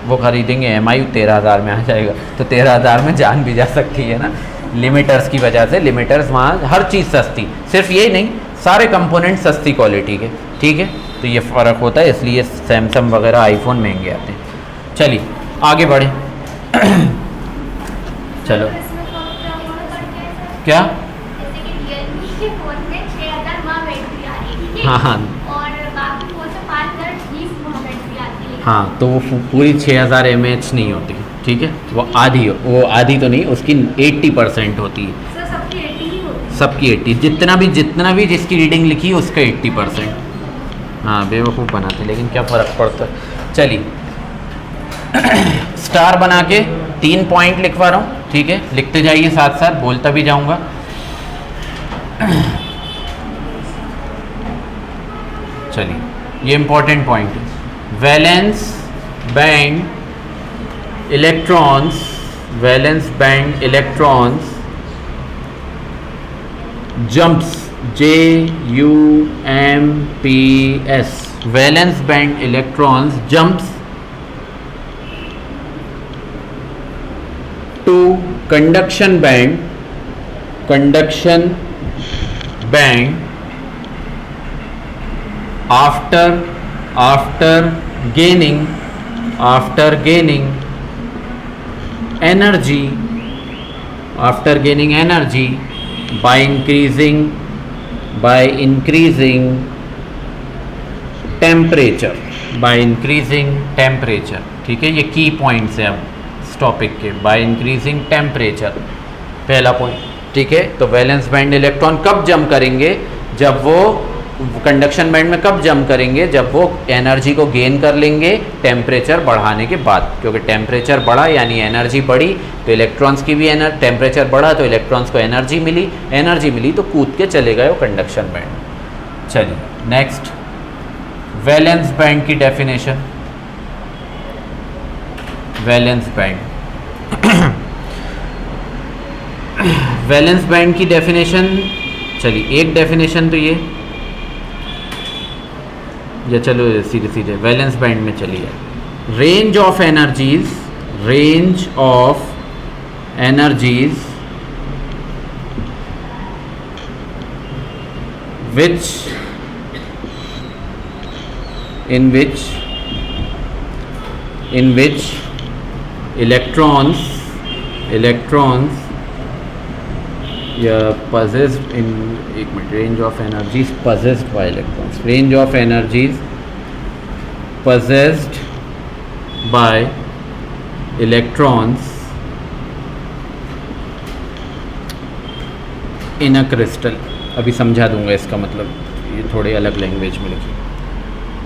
वो खरीदेंगे MI 13,000 में आ जाएगा, तो 13,000 में जान भी जा सकती है ना, लिमिटर्स की वजह से। लिमिटर्स वहाँ हर चीज़ सस्ती, सिर्फ ये नहीं, सारे कंपोनेंट सस्ती क्वालिटी के। ठीक है, तो ये फ़र्क होता है, इसलिए सैमसंग वगैरह आईफोन महंगे आते हैं। चलिए आगे बढ़े। चलो क्या? हाँ हाँ हाँ, तो वो पूरी 6000 mAh नहीं होती। ठीक है, वो आधी तो नहीं, उसकी 80% होती है। सबकी 80, जितना भी जिसकी रीडिंग लिखी है उसका 80%। हाँ, बेवकूफ़ बनाते, लेकिन क्या फ़र्क पड़ता है। चलिए स्टार बना के 3 पॉइंट लिखवा रहा हूँ। ठीक है, लिखते जाइए, साथ साथ बोलता भी जाऊँगा। चलिए, ये इंपॉर्टेंट पॉइंट है। Valence band electrons jumps, JUMPS, valence band electrons jumps conduction band after gaining energy by increasing temperature, ठीक है। ये की पॉइंट्स है अब इस टॉपिक के, बाय इंक्रीजिंग टेम्परेचर, पहला पॉइंट, ठीक है। तो वैलेंस बैंड इलेक्ट्रॉन कब जम करेंगे, जब वो कंडक्शन बैंड में कब जम करेंगे, जब वो एनर्जी को गेन कर लेंगे टेम्परेचर बढ़ाने के बाद, क्योंकि टेम्परेचर बढ़ा यानी एनर्जी बढ़ी, तो इलेक्ट्रॉन्स की भी टेम्परेचर बढ़ा तो इलेक्ट्रॉन्स को एनर्जी मिली तो कूद के चले गए वो कंडक्शन बैंड। चलिए नेक्स्ट, वैलेंस बैंड की डेफिनेशन। वैलेंस बैंड की डेफिनेशन, चलिए एक डेफिनेशन तो ये, या चलो सीधे वैलेंस बैंड में चलिए। Range of energies in which electrons possessed in range of energies possessed by electrons, range of energies possessed by electrons in a crystal। अभी समझा दूंगा इसका मतलब, ये थोड़े अलग लैंग्वेज में लिखी।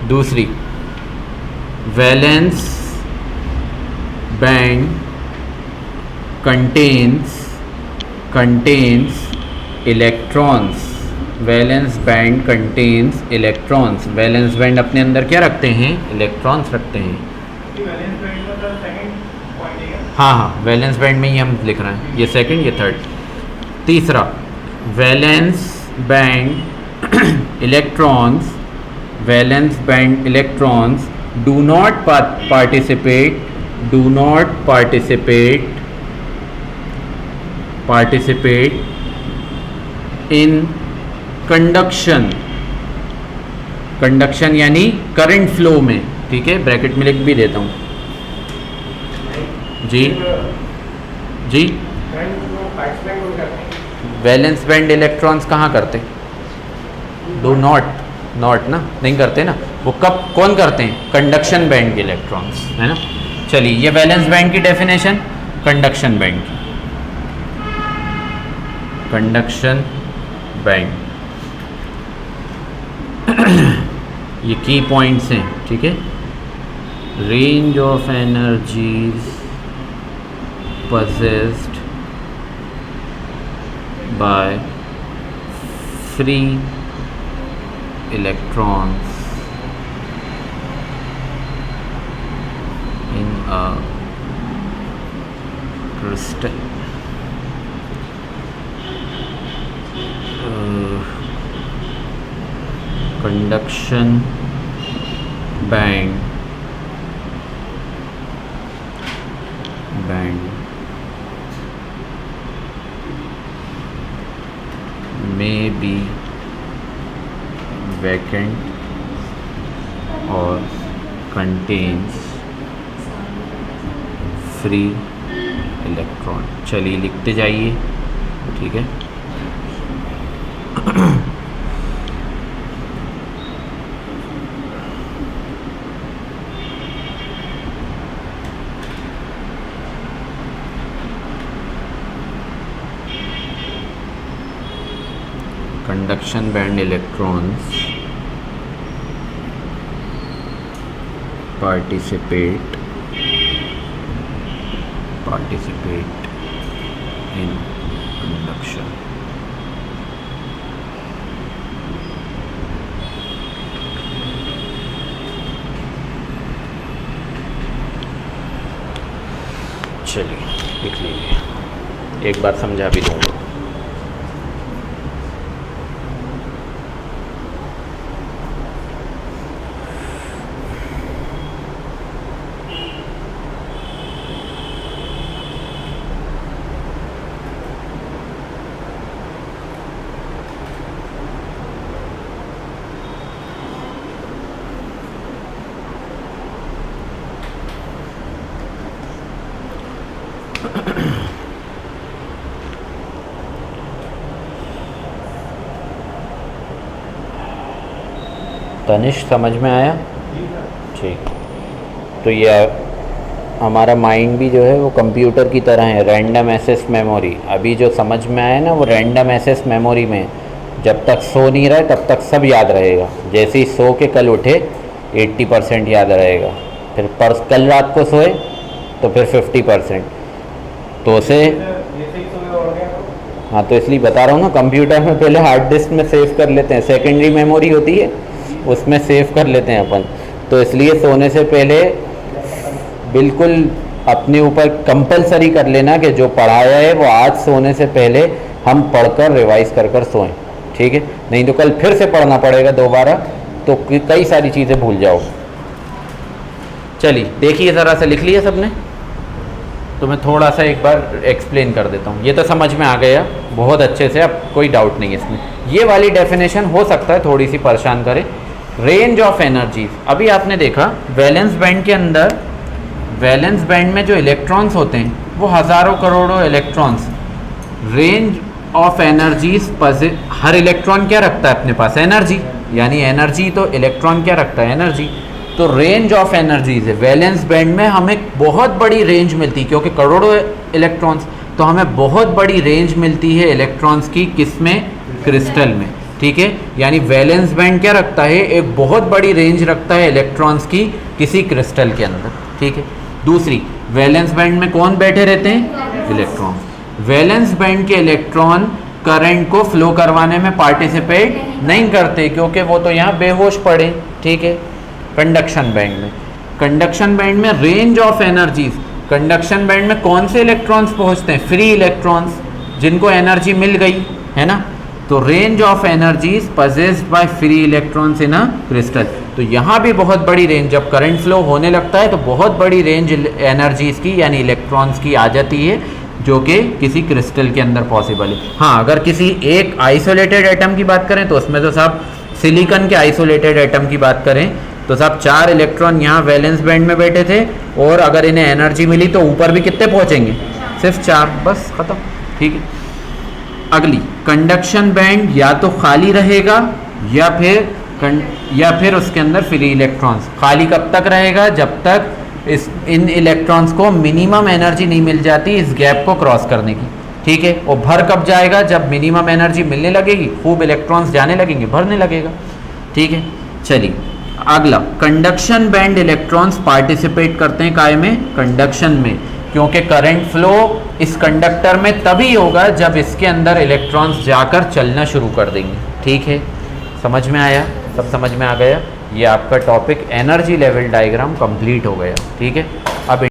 दूसरी, valence band contains electrons, valence band contains electrons, valence band अपने अंदर क्या रखते हैं, इलेक्ट्रॉन्स रखते हैं। हाँ, वैलेंस बैंड में ही हम लिख रहे हैं, ये सेकंड ये थर्ड। तीसरा, valence band electrons do not participate in conduction यानी करंट फ्लो में, ठीक है। ब्रैकेट में लिख भी देता हूँ जी। वैलेंस बैंड इलेक्ट्रॉन्स कहाँ करते, डू नॉट ना, नहीं करते ना, वो कौन करते हैं, कंडक्शन बैंड के इलेक्ट्रॉन्स, है ना। चलिए ये वैलेंस बैंड की डेफिनेशन, कंडक्शन बैंड ये की पॉइंट्स हैं, ठीक है। Range of energies possessed by free electrons in a crystal। Conduction band may be vacant or contains free electron। चलिए लिखते जाइए, ठीक है। Conduction band electrons participate in conduction। चलिए लिख लीजिए, एक बार समझा भी दूंगा। तनिष्क समझ में आया? ठीक। तो ये हमारा माइंड भी जो है वो कंप्यूटर की तरह है, रैंडम एक्सेस मेमोरी। अभी जो समझ में आया ना वो रैंडम एक्सेस मेमोरी में, जब तक सो नहीं रहे तब तक सब याद रहेगा, जैसे ही सो के कल उठे 80% याद रहेगा, फिर कल रात को सोए तो फिर 50%। तो उसे हाँ, तो इसलिए बता रहा हूँ ना, कंप्यूटर में पहले हार्ड डिस्क में सेव कर लेते हैं, सेकेंडरी मेमोरी होती है उसमें सेव कर लेते हैं अपन। तो इसलिए सोने से पहले बिल्कुल अपने ऊपर कंपलसरी कर लेना कि जो पढ़ाया है वो आज सोने से पहले हम पढ़कर रिवाइज कर सोएं, ठीक है? नहीं तो कल फिर से पढ़ना पड़ेगा दोबारा, तो कई सारी चीज़ें भूल जाओ। चलिए देखिए, ज़रा से लिख लिया सबने? तो मैं थोड़ा सा एक बार एक्सप्लेन कर देता हूँ। ये तो समझ में आ गया बहुत अच्छे से, अब कोई डाउट नहीं है इसमें। ये वाली डेफिनेशन हो सकता है थोड़ी सी परेशान करे। रेंज ऑफ एनर्जीज, अभी आपने देखा वैलेंस बैंड के अंदर, वैलेंस बैंड में जो इलेक्ट्रॉन्स होते हैं वो हज़ारों करोड़ों electrons. Range of energies, her electron क्या रखता है अपने पास? एनर्जी, यानी एनर्जी तो इलेक्ट्रॉन क्या रखता है? एनर्जी। तो रेंज ऑफ एनर्जीज है, वैलेंस बैंड में हमें बहुत बड़ी रेंज मिलती है, क्योंकि करोड़ों इलेक्ट्रॉन्स, तो हमें बहुत बड़ी रेंज मिलती है इलेक्ट्रॉन्स की। किसमें? क्रिस्टल में, ठीक है? यानी वैलेंस बैंड क्या रखता है? एक बहुत बड़ी रेंज रखता है इलेक्ट्रॉन्स की किसी क्रिस्टल के अंदर, ठीक है? दूसरी, वैलेंस बैंड में कौन बैठे रहते हैं? इलेक्ट्रॉन। वैलेंस बैंड के इलेक्ट्रॉन करंट को फ्लो करवाने में पार्टिसिपेट नहीं करते, क्योंकि वो तो यहाँ बेहोश पड़े, ठीक है? कंडक्शन बैंड में, कंडक्शन बैंड में range of energies, conduction band में कौन से इलेक्ट्रॉन्स पहुँचते हैं? फ्री इलेक्ट्रॉन्स, जिनको एनर्जी मिल गई है ना। तो range of energies possessed by free electrons in a crystal. तो यहाँ भी बहुत बड़ी रेंज, जब करंट फ्लो होने लगता है तो बहुत बड़ी रेंज एनर्जीज की यानी इलेक्ट्रॉन्स की आ जाती है, जो कि किसी क्रिस्टल के अंदर पॉसिबल है। हाँ, अगर किसी एक आइसोलेटेड एटम की बात करें तो उसमें तो साहब सिलिकॉन के आइसोलेटेड एटम की बात करें तो साहब 4 इलेक्ट्रॉन यहाँ वैलेंस बैंड में बैठे थे, और अगर इन्हें एनर्जी मिली तो ऊपर भी कितने पहुँचेंगे? सिर्फ 4, बस खत्म, ठीक है? अगली, कंडक्शन बैंड या तो खाली रहेगा या फिर उसके अंदर फ्री इलेक्ट्रॉन्स। खाली कब तक रहेगा? जब तक इन इलेक्ट्रॉन्स को मिनिमम एनर्जी नहीं मिल जाती इस गैप को क्रॉस करने की, ठीक है? और भर कब जाएगा? जब मिनिमम एनर्जी मिलने लगेगी, खूब इलेक्ट्रॉन्स जाने लगेंगे, भरने लगेगा, ठीक है? चलिए अगला, कंडक्शन बैंड इलेक्ट्रॉन्स पार्टिसिपेट करते हैं काय में? कंडक्शन में, क्योंकि करंट फ्लो इस कंडक्टर में तभी होगा जब इसके अंदर इलेक्ट्रॉन्स जाकर चलना शुरू कर देंगे, ठीक है? समझ में आया? सब समझ में आ गया? ये आपका topic energy level diagram complete हो गया, ठीक है? अब